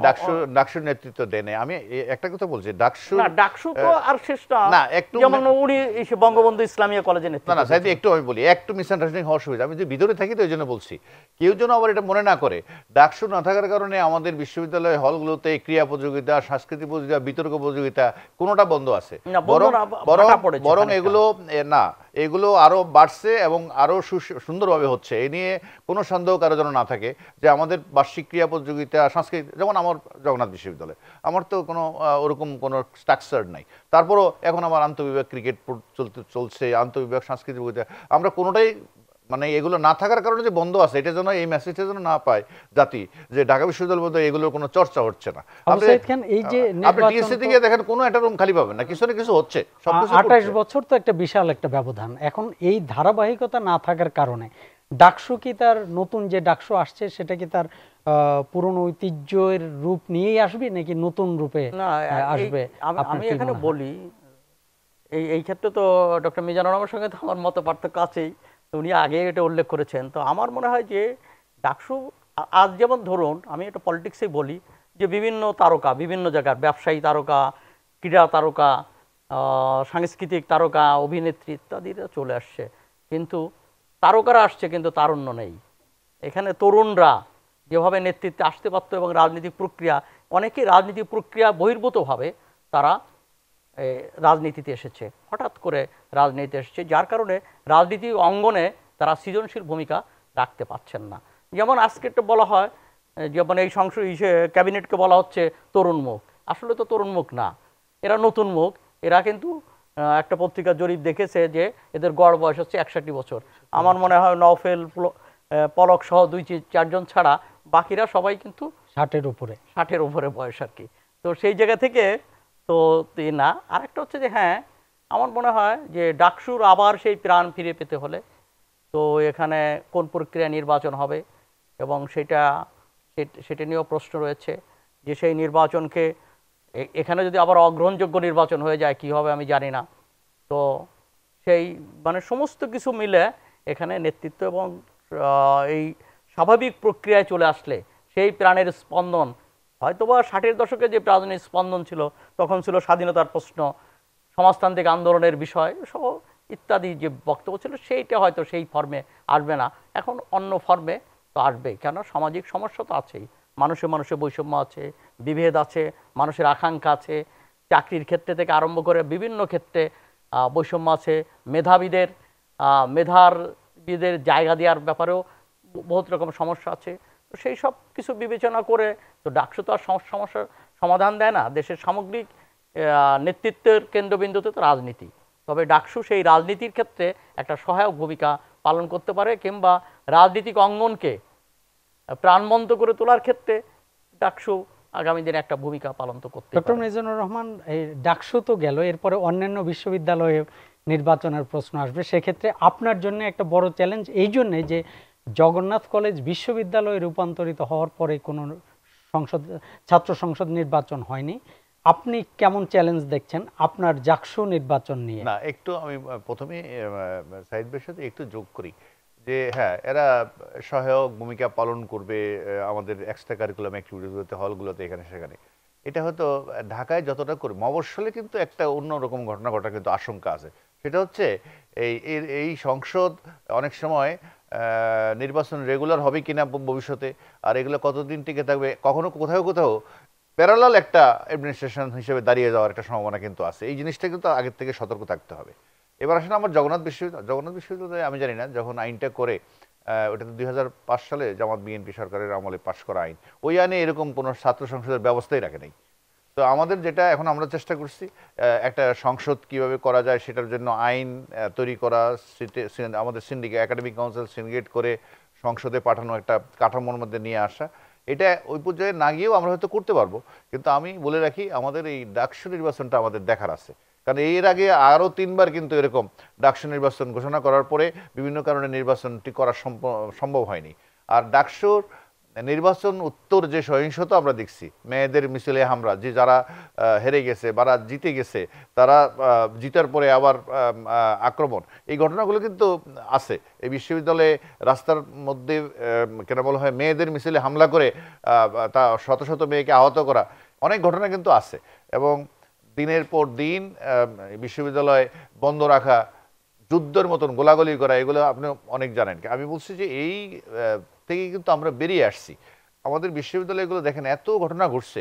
ডাকসুর নেতৃত্ব দেন। আমি একটা কথা বলছি, ডাকসু তো আর শেষ না, যেমন উনি বঙ্গবন্ধু ইসলামিয়া কলেজে নেতৃত্ব। না সাইদ, একটু আমি বলি, একটু মিসআন্ডারস্ট্যান্ডিং হওয়ার সুবিধা, আমি যে ভিতরে থাকি তো এই জন্য বলছি, কেউ যেন আবার এটা মনে না করে ডাকসু না থাকার কারণে আমাদের বিশ্ববিদ্যালয় হলগুলোতে ক্রীড়া প্রতিযোগিতা, সাংস্কৃতিক প্রতিযোগিতা, বিতর্ক প্রতিযোগিতা কোনোটা বন্ধ আছে। বরং এগুলো না, এগুলো আরো বাড়ছে এবং আরো সুন্দরভাবে হচ্ছে। এ নিয়ে কোনো সন্দেহ কারো যেন না থাকে যে আমাদের বার্ষিক ক্রীড়া প্রতিযোগিতা, সাংস্কৃতিক, যেমন আমার জগন্নাথ বিশ্ববিদ্যালয়, আমার তো কোনো ওরকম কোনো স্ট্রাকচার নাই, তারপরও এখন আমার আন্তঃবিভাগ ক্রিকেট চলছে, আন্তঃবিভাগ সাংস্কৃতিক প্রতিযোগিতা, আমরা কোনোটাই মানে এগুলো না থাকার কারণে যে বন্ধ আছে, এটা যেন এই মেসেজটা যেন না পায় জাতি যে ঢাকা বিশ্ববিদ্যালয়ের মধ্যে এগুলোর কোনো চর্চা হচ্ছে না। আপনি টিএসসি থেকে দেখেন কোনো একটা রুম খালি পাবেন না, কিছু না কিছু হচ্ছে। 28 বছর তো একটা বিশাল একটা ব্যবধান। এখন এই ধারাবাহিকতা না থাকার কারণে ডাকসু কি তার নতুন যে ডাকসু আসছে সেটা কি তার পুরনো ঐতিহ্যের রূপ নিয়েই আসবে নাকি নতুন রূপে আসবে? আমি এখানে বলি, এই ক্ষেত্রে তো ডক্টর মিজানুর রহমানের সঙ্গে তো আমার মত পার্থক্য আছেই, উনি আগে এটা উল্লেখ করেছেন। তো আমার মনে হয় যে ডাকসু আজ যেমন ধরুন, আমি এটা পলিটিক্সেই বলি যে বিভিন্ন তারকা, বিভিন্ন জায়গার ব্যবসায়ী তারকা, ক্রীড়া তারকা, সাংস্কৃতিক তারকা, অভিনেত্রী ইত্যাদিরা চলে আসছে, কিন্তু তারকারা আসছে কিন্তু তারুণ্য নেই। এখানে তরুণরা যেভাবে নেতৃত্বে আসতে পারতো এবং রাজনৈতিক প্রক্রিয়া, অনেকেই রাজনীতি প্রক্রিয়া বহির্ভূতভাবে তারা রাজনীতিতে এসেছে, হঠাৎ করে রাজনীতিতে এসেছে, যার কারণে রাজনীতি অঙ্গনে তারা সৃজনশীল ভূমিকা রাখতে পারছেন না। যেমন আজকে একটা বলা হয়, যেমন এই সংসদ ক্যাবিনেটকে বলা হচ্ছে তরুণ মুখ, আসলে তো তরুণ মুখ না, এরা নতুন মুখ। এরা কিন্তু একটা পত্রিকা জরিপ দেখেছে যে এদের গড় বয়স হচ্ছে 61 বছর। আমার মনে হয় নওফেল, পলক সহ 2-4 জন ছাড়া বাকিরা সবাই কিন্তু 60-এর উপরে বয়স আর কি। তো সেই জায়গা থেকে তো না। আরেকটা হচ্ছে যে হ্যাঁ, আমার মনে হয় যে ডাকসুর আবার সেই প্রাণ ফিরে পেতে হলে তো এখানে কোন প্রক্রিয়া নির্বাচন হবে এবং সেটা নিয়েও প্রশ্ন রয়েছে যে সেই নির্বাচনকে এখানে যদি আবার অগ্রহণযোগ্য নির্বাচন হয়ে যায় কী হবে আমি জানি না। তো সেই মানে সমস্ত কিছু মিলে এখানে নেতৃত্ব এবং এই স্বাভাবিক প্রক্রিয়ায় চলে আসলে সেই প্রাণের স্পন্দন হয়তোবা 60-এর দশকে যে প্রাণের স্পন্দন ছিল তখন ছিল স্বাধীনতার প্রশ্ন, সমাজতান্ত্রিক আন্দোলনের বিষয় সহ ইত্যাদি যে বক্তব্য ছিল সেইটা হয়তো সেই ফর্মে আসবে না, এখন অন্য ফর্মে তো আসবেই। কেন সামাজিক সমস্যা তো আছেই, মানুষে মানুষে বৈষম্য আছে, বিভেদ আছে, মানুষের আকাঙ্ক্ষা আছে, চাকরির ক্ষেত্রে থেকে আরম্ভ করে বিভিন্ন ক্ষেত্রে বৈষম্য আছে, মেধাবীদের জায়গা দেওয়ার ব্যাপারেও বহুত রকম সমস্যা আছে। তো সেই সব কিছু বিবেচনা করে তো ডাকসু তো আর সমস্যার সমাধান দেয় না, দেশের সামগ্রিক নেতৃত্বের কেন্দ্রবিন্দুতে তো রাজনীতি, তবে ডাকসু সেই রাজনীতির ক্ষেত্রে একটা সহায়ক ভূমিকা পালন করতে পারে কিংবা রাজনৈতিক অঙ্গনকে প্রাণবন্ত করে তোলার ক্ষেত্রে ডাকসু আগামী দিনে একটা ভূমিকা পালন তো করতে পারে। ডক্টর মিজানুর রহমান, এই ডাকসু তো গেল, এরপরে অন্যান্য বিশ্ববিদ্যালয়ে নির্বাচনের প্রশ্ন আসবে, সেক্ষেত্রে আপনার জন্য একটা বড় চ্যালেঞ্জ এই জন্যে যে জগন্নাথ কলেজ বিশ্ববিদ্যালয়ে রূপান্তরিত হওয়ার পরে কোনো ছাত্র সংসদ নির্বাচন হয়নি। আপনি কেমন চ্যালেঞ্জ দেখছেন আপনার ডাকসু নির্বাচন নিয়ে? না, একটু আমি প্রথমে সাইদ ভাইয়ের সাথে একটু যোগ করি যে হ্যাঁ, এরা সহায়ক ভূমিকা পালন করবে আমাদের এক্সট্রা কারিকুলাম অ্যাক্টিভিটিগুলোতে, হলগুলোতে, এখানে সেখানে। এটা হয়তো ঢাকায় যতটা করি, মফস্বলে কিন্তু একটা অন্যরকম ঘটনা ঘটার কিন্তু আশঙ্কা আছে। সেটা হচ্ছে এই সংসদ অনেক সময় নির্বাচন রেগুলার হবে কিনা ভবিষ্যতে, আর এগুলো কতদিন টিকে থাকবে, কখনো কোথাও কোথাও প্যারালাল একটা অ্যাডমিনিস্ট্রেশন হিসেবে দাঁড়িয়ে যাওয়ার একটা সম্ভাবনা কিন্তু আছে। এই জিনিসটা কিন্তু আগের থেকে সতর্ক থাকতে হবে। এবার আসলে আমার জগন্নাথ বিশ্ববিদ্যালয়ে আমি জানি না, যখন আইনটা করে ওটা তো 2005 সালে জামাত বিএনপি সরকারের আমলে পাশ করা আইন, ওই আইনে এরকম কোনো ছাত্র সংসদের ব্যবস্থাই রাখে নাই। তো আমাদের যেটা এখন আমরা চেষ্টা করছি, একটা সংসদ কিভাবে করা যায় সেটার জন্য আইন তৈরি করা, আমাদের সিন্ডিকেট, একাডেমিক কাউন্সিল সিন্ডিকেট করে সংসদে পাঠানো, একটা কাঠামোর মধ্যে নিয়ে আসা। এটা ওই পর্যায়ে না গিয়েও আমরা হয়তো করতে পারবো, কিন্তু আমি বলে রাখি আমাদের এই ডাকসু নির্বাচনটা আমাদের দেখার আছে। কারণ এর আগে আরও 3বার কিন্তু এরকম ডাকসু নির্বাচন ঘোষণা করার পরে বিভিন্ন কারণে নির্বাচনটি করা সম্ভব হয়নি। আর ডাকসুর নির্বাচন উত্তর যে সহিংসতা আমরা দেখছি, মেয়েদের মিছিলে হামলা, যে যারা হেরে গেছে বা জিতে গেছে তারা জিতার পরে আবার আক্রমণ, এই ঘটনাগুলো কিন্তু আছে। এই বিশ্ববিদ্যালয়ে রাস্তার মধ্যে কেন বলা হয় মেয়েদের মিছিলে হামলা করে তা শত শত মেয়েকে আহত করা, অনেক ঘটনা কিন্তু আছে। এবং দিনের পর দিন বিশ্ববিদ্যালয় বন্ধ রাখা, যুদ্ধের মতন গোলাগুলি করা, এগুলো আপনি অনেক জানেন। আমি বলছি যে এই থেকে কিন্তু আমরা বেরিয়ে আসছি। আমাদের বিশ্ববিদ্যালয়গুলো দেখেন এত ঘটনা ঘটছে,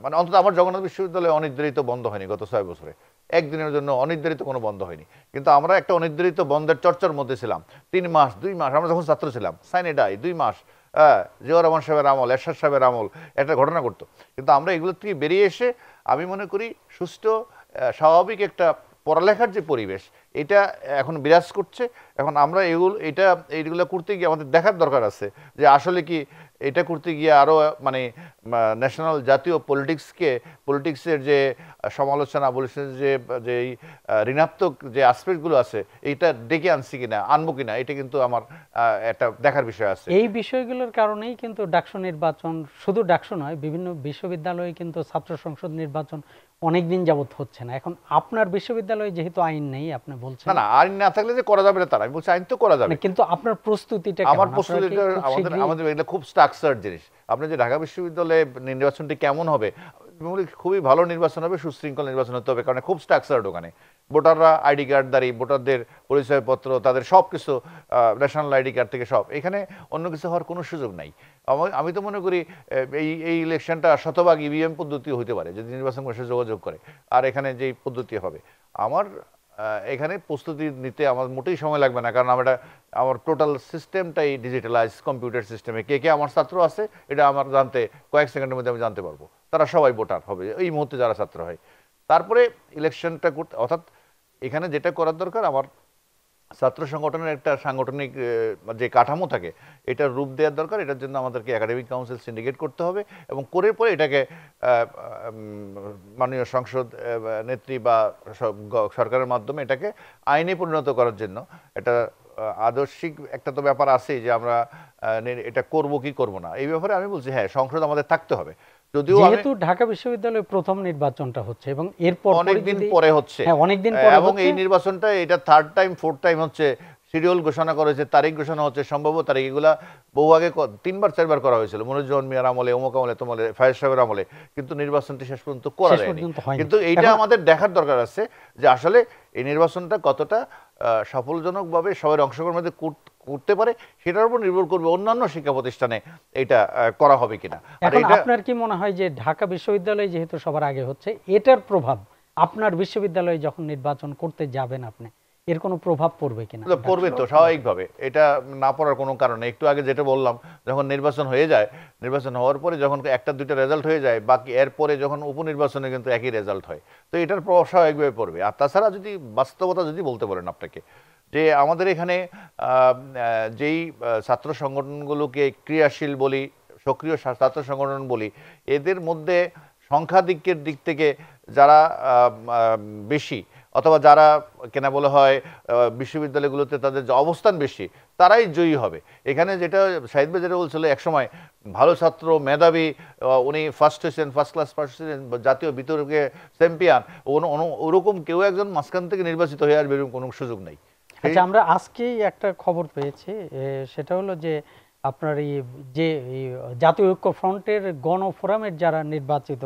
মানে অন্তত আমার জগন্নাথ বিশ্ববিদ্যালয় অনির্ধারিত বন্ধ হয়নি গত 6 বছরে, একদিনের জন্য অনির্ধারিত কোনো বন্ধ হয়নি। কিন্তু আমরা একটা অনির্ধারিত বন্ধের চর্চার মধ্যে ছিলাম 3 মাস 2 মাস, আমরা যখন ছাত্র ছিলাম সাইনেডাই 2 মাস, জিয়াউর রহমান সাহেবের আমল, এরশাদ সাহেবের আমল একটা ঘটনা ঘটতো। কিন্তু আমরা এগুলো থেকে বেরিয়ে এসে আমি মনে করি সুষ্ঠু স্বাভাবিক একটা পড়ালেখার যে পরিবেশ, এটা এখন বিরাজ করছে। এখন আমরা এইগুলো করতে গিয়ে আমাদের দেখার দরকার আছে যে আসলে কি এটা করতে গিয়ে আরও মানে ন্যাশনাল জাতীয় পলিটিক্সের যে সমালোচনা বলেছেন, যে ঋণাত্মক যে আসপেক্টগুলো আছে, এইটা ডেকে আনছি কিনা, আনবো কিনা, এটা কিন্তু আমার একটা দেখার বিষয় আছে। এই বিষয়গুলোর কারণেই কিন্তু ডাকসু নির্বাচন, শুধু ডাকসু নয়, বিভিন্ন বিশ্ববিদ্যালয়ে কিন্তু ছাত্র সংসদ নির্বাচন অনেকদিন যাবত হচ্ছে না। এখন আপনার বিশ্ববিদ্যালয়ে যেহেতু আইন নেই, আপনি বলছেন না, আইন না থাকলে যে করা যাবে না তার, আমি বলছি আইন তো করা যাবে, কিন্তু আপনার প্রস্তুতিটা আমার প্রস্তুতিটা আমাদের এটা খুব স্ট্রাকচার্ড জিনিস। আপনি যে ঢাকা বিশ্ববিদ্যালয়ে নির্বাচনটি কেমন হবে, খুবই ভালো নির্বাচন হবে, সুশৃঙ্খল নির্বাচন হতে হবে, কারণ খুব স্ট্রাকচার্ড। ওখানে ভোটাররা আইডি কার্ডধারী, ভোটারদের পরিচয়পত্র, তাদের সব কিছু ন্যাশনাল আইডি কার্ড থেকে সব, এখানে অন্য কিছু হওয়ার কোনো সুযোগ নাই। আমি তো মনে করি এই ইলেকশনটা শতভাগ ইভিএম পদ্ধতি হতে পারে যদি নির্বাচন কমিশন যোগাযোগ করে, আর এখানে যেই পদ্ধতি হবে আমার এখানে প্রস্তুতি নিতে আমার মোটেই সময় লাগবে না, কারণ আমার টোটাল সিস্টেমটাই ডিজিটালাইজ কম্পিউটার সিস্টেমে। কে কে আমার ছাত্র আছে এটা আমার জানতে কয়েক সেকেন্ডের মধ্যে আমি জানতে পারবো, তারা সবাই ভোটার হবে এই মুহূর্তে যারা ছাত্র হয়। তারপরে ইলেকশনটা করতে, অর্থাৎ এখানে যেটা করার দরকার, আমার ছাত্র সংগঠনের একটা সাংগঠনিক যে কাঠামো থাকে এটার রূপ দেওয়ার দরকার। এটার জন্য আমাদেরকে একাডেমিক কাউন্সিল সিন্ডিকেট করতে হবে এবং করে পরে এটাকে মাননীয় সংসদ নেত্রী বা সরকারের মাধ্যমে এটাকে আইনে পরিণত করার জন্য এটা আদর্শিক একটা তো ব্যাপার আছে যে আমরা এটা করব কি করব না, এই ব্যাপারে আমি বলছি হ্যাঁ সংসদ আমাদের থাকতে হবে। যদিও যেহেতু ঢাকা বিশ্ববিদ্যালয়ে প্রথম নির্বাচনটা হচ্ছে এবং এরপর অনেকদিন পরে হচ্ছে অনেকদিন পরে এবং এই নির্বাচনটা এটা থার্ড টাইম ফোর্থ টাইম হচ্ছে, শিডিউল ঘোষণা করা হয়েছে, তারিখ ঘোষণা হচ্ছে, সম্ভব তারিখ এগুলা বহু আগে 3বার 4বার করা হয়েছিল, মনোজন মিয়ার আমলে, অমুক আমলে, তোমালে ফায়াজ সাহেবের আমলে, কিন্তু নির্বাচনটি শেষ পর্যন্ত করা যায়নি। কিন্তু এইটা আমাদের দেখার দরকার আছে যে আসলে এই নির্বাচনটা কতটা সফলজনকভাবে সবার অংশগ্রহণের মধ্যে করতে পারে, সেটার উপর নির্ভর করবে অন্যান্য শিক্ষা প্রতিষ্ঠানে এটা করা হবে কিনা। এখন আপনার কি মনে হয় যে ঢাকা বিশ্ববিদ্যালয়ে যেহেতু সবার আগে হচ্ছে, এটার প্রভাব আপনার বিশ্ববিদ্যালয়ে যখন নির্বাচন করতে যাবেন আপনি, এর কোনো প্রভাব পড়বে কিনা? পড়বে তো স্বাভাবিকভাবে, এটা না পড়ার কোনো কারণে। একটু আগে যেটা বললাম, যখন নির্বাচন হয়ে যায়, নির্বাচন হওয়ার পরে যখন একটা দুইটা রেজাল্ট হয়ে যায়, বাকি এরপরে যখন উপনির্বাচনে কিন্তু একই রেজাল্ট হয়, তো এটার প্রভাব স্বাভাবিকভাবে পড়বে। আর তাছাড়া যদি বাস্তবতা যদি বলতে পারেন আপনাকে, যে আমাদের এখানে যেই ছাত্র সংগঠনগুলোকে ক্রিয়াশীল বলি, সক্রিয় ছাত্র সংগঠন বলি, এদের মধ্যে সংখ্যাধিক্যের দিক থেকে যারা বেশি অথবা যারা কেনা বলা হয় বিশ্ববিদ্যালয়গুলোতে তাদের যে অবস্থান বেশি, তারাই জয়ী হবে। এখানে যেটা শাহিদ ভাই যেটা বলছিল, একসময় ভালো ছাত্র মেধাবী, উনি ফার্স্ট হয়েছেন, ফার্স্ট ক্লাস ফার্স্ট হয়েছেন, জাতীয় বিতর্কে চ্যাম্পিয়ন, ওরকম কেউ একজন মাঝখান থেকে নির্বাচিত হয়ে আসবে এরকম কোনো সুযোগ নেই। আচ্ছা, আমরা আজকেই একটা খবর পেয়েছি, সেটা হলো যে আপনার এই যে জাতীয় ঐক্য ফ্রন্টের গণফোরামের যারা নির্বাচিত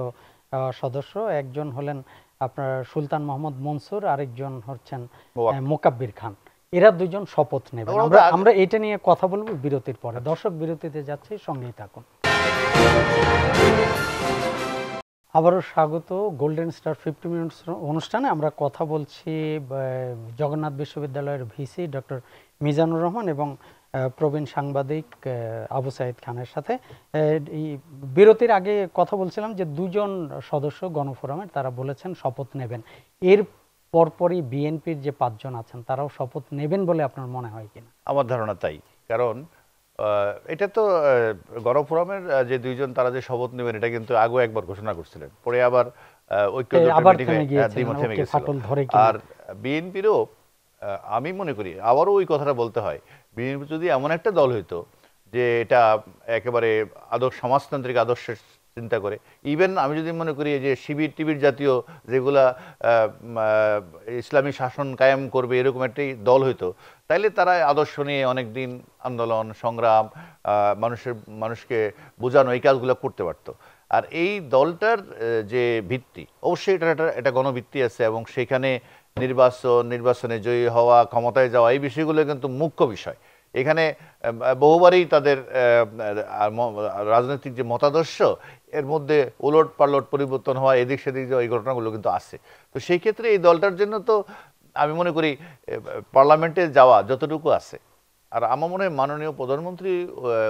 সদস্য, একজন হলেন আপনার সুলতান মোহাম্মদ মনসুর, আরেকজন হচ্ছেন মোকাব্বির খান, এরা দুজন শপথ নেবেন। আমরা এটা নিয়ে কথা বলবো বিরতির পরে। দর্শক, বিরতিতে যাচ্ছি, সঙ্গেই থাকুন। আবারও স্বাগত গোল্ডেন স্টার 50 মিনিটস অনুষ্ঠানে। আমরা কথা বলছি জগন্নাথ বিশ্ববিদ্যালয়ের ভিসি ডক্টর মিজানুর রহমান এবং প্রবীণ সাংবাদিক আবু সাইদ খানের সাথে। এই বিরতির আগে কথা বলছিলাম যে দুজন সদস্য গণফোরামের, তারা বলেছেন শপথ নেবেন। এর পরপরই বিএনপির যে 5 জন আছেন তারাও শপথ নেবেন বলে আপনার মনে হয় কিনা? আমার ধারণা তাই, কারণ এটা তো গণফোরামের যে 2 জন তারা যে শপথ নেবেন এটা কিন্তু আগে একবার ঘোষণা করছিলেন, পরে আবার ঐক্য থেমে গেছিল। আর বিএনপিরও আমি মনে করি আবারও ওই কথাটা বলতে হয়, বিএনপি যদি এমন একটা দল হইতো যে এটা একেবারে আদর্শ সমাজতান্ত্রিক আদর্শের চিন্তা করে, ইভেন আমি যদি মনে করি যে শিবির টিবির জাতীয় যেগুলা ইসলামী শাসন কায়েম করবে এরকম একটি দল হইতো, তাইলে তারা আদর্শ নিয়ে অনেক দিন আন্দোলন সংগ্রাম, মানুষকে বোঝানো, এই কাজগুলো করতে পারত। আর এই দলটার যে ভিত্তি, অবশ্যই এটা গণভিত্তি আছে এবং সেখানে নির্বাচনে জয়ী হওয়া, ক্ষমতায় যাওয়া, এই বিষয়গুলো কিন্তু মুখ্য বিষয়। এখানে বহুবারই তাদের রাজনৈতিক যে মতাদর্শ এর মধ্যে উলট পালট পরিবর্তন হওয়া, এদিক সেদিক যাওয়া, এই ঘটনাগুলো কিন্তু আছে। তো সেই ক্ষেত্রে এই দলটার জন্য তো আমি মনে করি পার্লামেন্টে যাওয়া যতটুকু আছে। আর আমার মনে হয় মাননীয় প্রধানমন্ত্রী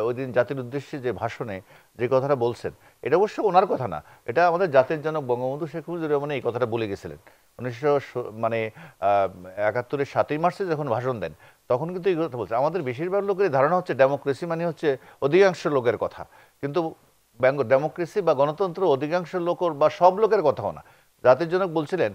ওই দিন জাতির উদ্দেশ্যে যে ভাষণে যে কথাটা বলছেন, এটা অবশ্য ওনার কথা না, এটা আমাদের জাতির জনক বঙ্গবন্ধু শেখ মুজিবুর রহমান এই কথাটা বলে গেছিলেন 1971 7ই মার্চে যখন ভাষণ দেন, তখন কিন্তু এই কথা বলছে। আমাদের বেশিরভাগ লোকের ধারণা হচ্ছে ডেমোক্রেসি মানে হচ্ছে অধিকাংশ লোকের কথা, কিন্তু ডেমোক্রেসি বা গণতন্ত্র অধিকাংশ লোকের বা সব লোকের কথাও না। জাতির জনক বলছিলেন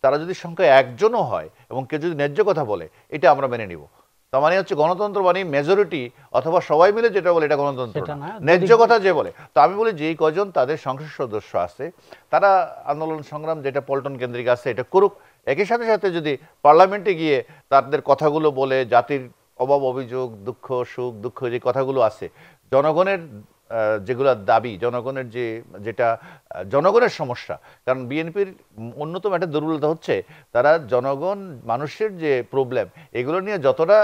তারা যদি সংখ্যা একজনও হয় এবং কেউ যদি ন্যায্য কথা বলে, এটা আমরা মেনে নিব। তার মানে হচ্ছে গণতন্ত্র মানে মেজরিটি অথবা সবাই মিলে যেটা বলে এটা গণতন্ত্র না, ন্যায্য কথা যে বলে। তো আমি বলি যেই কজন তাদের সংসদ সদস্য আছে তারা আন্দোলন সংগ্রাম যেটা পল্টন কেন্দ্রিক আছে এটা করুক, একই সাথে সাথে যদি পার্লামেন্টে গিয়ে তাদের কথাগুলো বলে, জাতির অভাব অভিযোগ, দুঃখ সুখ দুঃখ যে কথাগুলো আছে, জনগণের যেগুলো দাবি, জনগণের যেটা জনগণের সমস্যা। কারণ বিএনপির অন্যতম একটা দুর্বলতা হচ্ছে তারা জনগণ মানুষের যে প্রবলেম এগুলো নিয়ে যতটা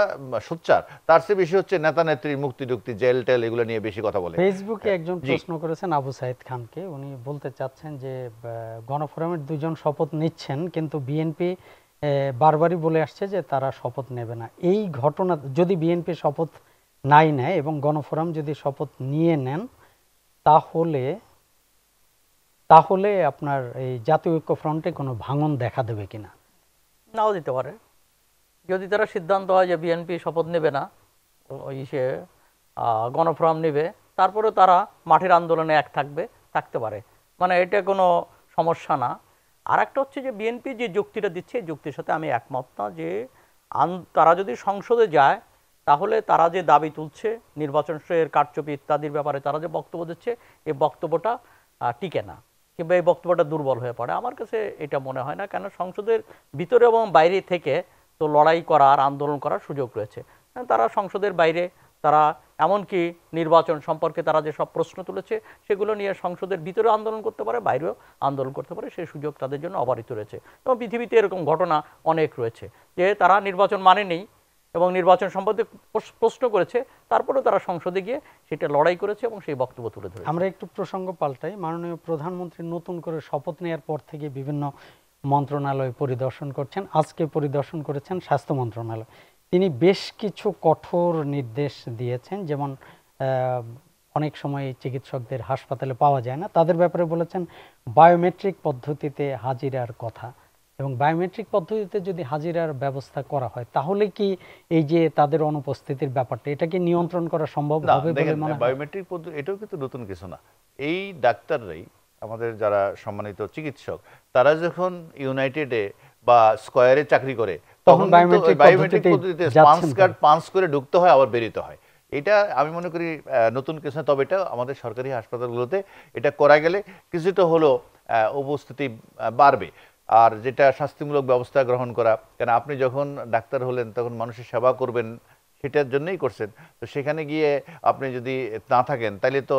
সোচ্চার, তার চেয়ে বেশি হচ্ছে নেতা নেত্রীর মুক্তি টুক্তি, জেল টেল এগুলো নিয়ে বেশি কথা বলে। ফেসবুকে একজন প্রশ্ন করেছেন আবু সাইদ খানকে, উনি বলতে চাচ্ছেন যে গণফোরামের 2 জন শপথ নিচ্ছেন, কিন্তু বিএনপি বারবারই বলে আসছে যে তারা শপথ নেবে না। এই ঘটনা যদি বিএনপি শপথ নাই নেয় এবং গণফোরাম যদি শপথ নিয়ে নেন, তাহলে আপনার এই জাতীয় ঐক্য ফ্রন্টে কোনো ভাঙন দেখা দেবে কিনা? নাও দিতে পারে। যদি তারা সিদ্ধান্ত হয় যে বিএনপি শপথ নেবে না, ওই সে গণফোরাম নেবে, তারপরে তারা মাঠের আন্দোলনে এক থাকতে পারে, মানে এটা কোনো সমস্যা না। আর একটা হচ্ছে যে বিএনপি যে যুক্তিটা দিচ্ছে, এই যুক্তির সাথে আমি একমত না, যে তারা যদি সংসদে যায় তাহলে তারা যে দাবি তুলছে নির্বাচনের কারচুপি ইত্যাদির ব্যাপারে তারা যে বক্তব্য দিচ্ছে, এই বক্তব্যটা টিকে না, কিংবা এই বক্তব্যটা দুর্বল হয়ে পড়ে। আমার কাছে এটা মনে হয় না, কেন সংসদের ভিতরে এবং বাইরে থেকে তো লড়াই করার, আন্দোলন করার সুযোগ রয়েছে। তারা সংসদের বাইরে, তারা এমনকি নির্বাচন সম্পর্কে তারা যে সব প্রশ্ন তুলেছে সেগুলো নিয়ে সংসদের ভিতরে আন্দোলন করতে পারে, বাইরেও আন্দোলন করতে পারে, সেই সুযোগ তাদের জন্য অবারিত রয়েছে। এবং পৃথিবীতে এরকম ঘটনা অনেক রয়েছে যে তারা নির্বাচন মানেনি এবং নির্বাচন সম্পর্কে প্রশ্ন করেছে, তারপরেও তারা সংসদে গিয়ে সেটা লড়াই করেছে এবং সেই বক্তব্য তুলে ধরেছে। আমরা একটু প্রসঙ্গ পাল্টাই। মাননীয় প্রধানমন্ত্রী নতুন করে শপথ নেওয়ার পর থেকে বিভিন্ন মন্ত্রণালয় পরিদর্শন করছেন, আজকে পরিদর্শন করেছেন স্বাস্থ্য মন্ত্রণালয়। তিনি বেশ কিছু কঠোর নির্দেশ দিয়েছেন, যেমন অনেক সময় চিকিৎসকদের হাসপাতালে পাওয়া যায় না, তাদের ব্যাপারে বলেছেন বায়োমেট্রিক পদ্ধতিতে হাজিরার কথা, এবং বায়োমেট্রিক পদ্ধতিতে যদি হাজিরার ব্যবস্থা করা হয় তাহলে কি এই যে তাদের অনুপস্থিতির ব্যাপারটা, এটা কি নিয়ন্ত্রণ করা সম্ভব হবে বলে মনে হয়? বায়োমেট্রিক পদ্ধতি এটাও কিন্তু নতুন কিছু না। এই ডাক্তাররাই, আমাদের যারা সম্মানিত চিকিৎসক, তারা যখন ইউনাইটেডে বা স্কয়ারে চাকরি করে তখন বায়োমেট্রিক পদ্ধতিতে পাঞ্চ করে ঢুকতে হয়, আবার বেরোতে হয়। এটা আমি মনে করি নতুন কিছু না, তবে এটা আমাদের সরকারি হাসপাতালগুলোতে এটা করা গেলে কিছুটা হলো উপস্থিতি বাড়বে। আর যেটা শাস্তিমূলক ব্যবস্থা গ্রহণ করা, কেন আপনি যখন ডাক্তার হলেন তখন মানুষের সেবা করবেন, সেটার জন্যই করছেন। তো সেখানে গিয়ে আপনি যদি না থাকেন তাহলে তো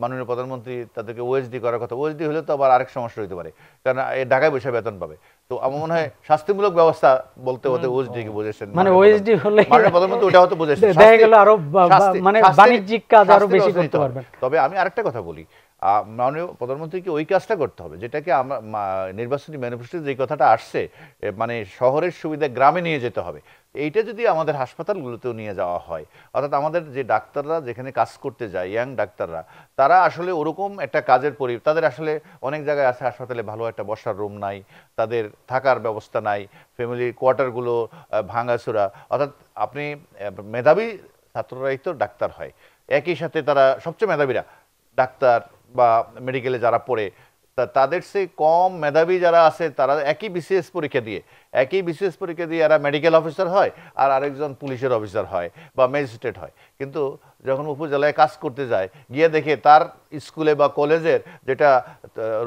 মাননীয় প্রধানমন্ত্রী তাদেরকে ওএসডি করার কথা। ওএসডি হলে তো আবার আরেক সমস্যা হতে পারে, কারণ ঢাকায় বসে বেতন পাবে। তো আমার মনে হয় শাস্তিমূলক ব্যবস্থা বলতে বলতে ওএসডি কে বুঝেছেন, মানে ওএসডি হলে মাননীয় প্রধানমন্ত্রী ওটা হয়তো বুঝেছেন, দেখা গেল আরো মানে বাণিজ্যিক কাজ আরো বেশি করতে পারবেন। তবে আমি আরেকটা কথা বলি, মাননীয় প্রধানমন্ত্রীকে ওই কাজটা করতে হবে যেটাকে আমরা নির্বাচনী ম্যানিফেস্টোতে যে কথাটা আসছে, মানে শহরের সুবিধা গ্রামে নিয়ে যেতে হবে। এইটা যদি আমাদের হাসপাতালগুলোতেও নিয়ে যাওয়া হয়, অর্থাৎ আমাদের যে ডাক্তাররা যেখানে কাজ করতে যায়, ইয়াং ডাক্তাররা, তারা আসলে ওরকম একটা কাজের তাদের আসলে অনেক জায়গায় আছে হাসপাতালে ভালো একটা বসার রুম নাই, তাদের থাকার ব্যবস্থা নাই, ফ্যামিলি কোয়ার্টারগুলো ভাঙাচোরা। অর্থাৎ আপনি মেধাবী ছাত্ররাই তো ডাক্তার হয়, একই সাথে তারা সবচেয়ে মেধাবীরা ডাক্তার বা মেডিকেলে যারা পড়ে, তাদের সে কম মেধাবী যারা আছে তারা একই বিসিএস পরীক্ষা দিয়ে এরা মেডিকেল অফিসার হয়, আর আরেকজন পুলিশের অফিসার হয় বা ম্যাজিস্ট্রেট হয়। কিন্তু যখন উপজেলায় কাজ করতে যায়, গিয়ে দেখে তার স্কুলে বা কলেজের যেটা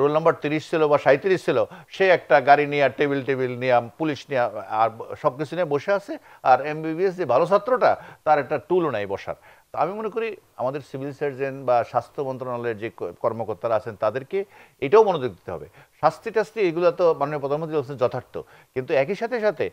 রোল নাম্বার 30 ছিল বা 37 ছিল, সে একটা গাড়ি নিয়ে টেবিল নিয়ে পুলিশ নিয়ে আর সব কিছু নিয়ে বসে আছে, আর এমবিবিএস যে ভালো ছাত্রটা তার একটা টুলও নাই বসার। তো আমি মনে করি আমাদের সিভিল সার্জন বা স্বাস্থ্য মন্ত্রণালয়ের যে কর্মকর্তারা আছেন তাদেরকে এটাও মনোযোগ দিতে হবে। শাস্তি টাস্তি এগুলো তো মাননীয় প্রধানমন্ত্রী বলছেন যথার্থ, কিন্তু একই সাথে সাথে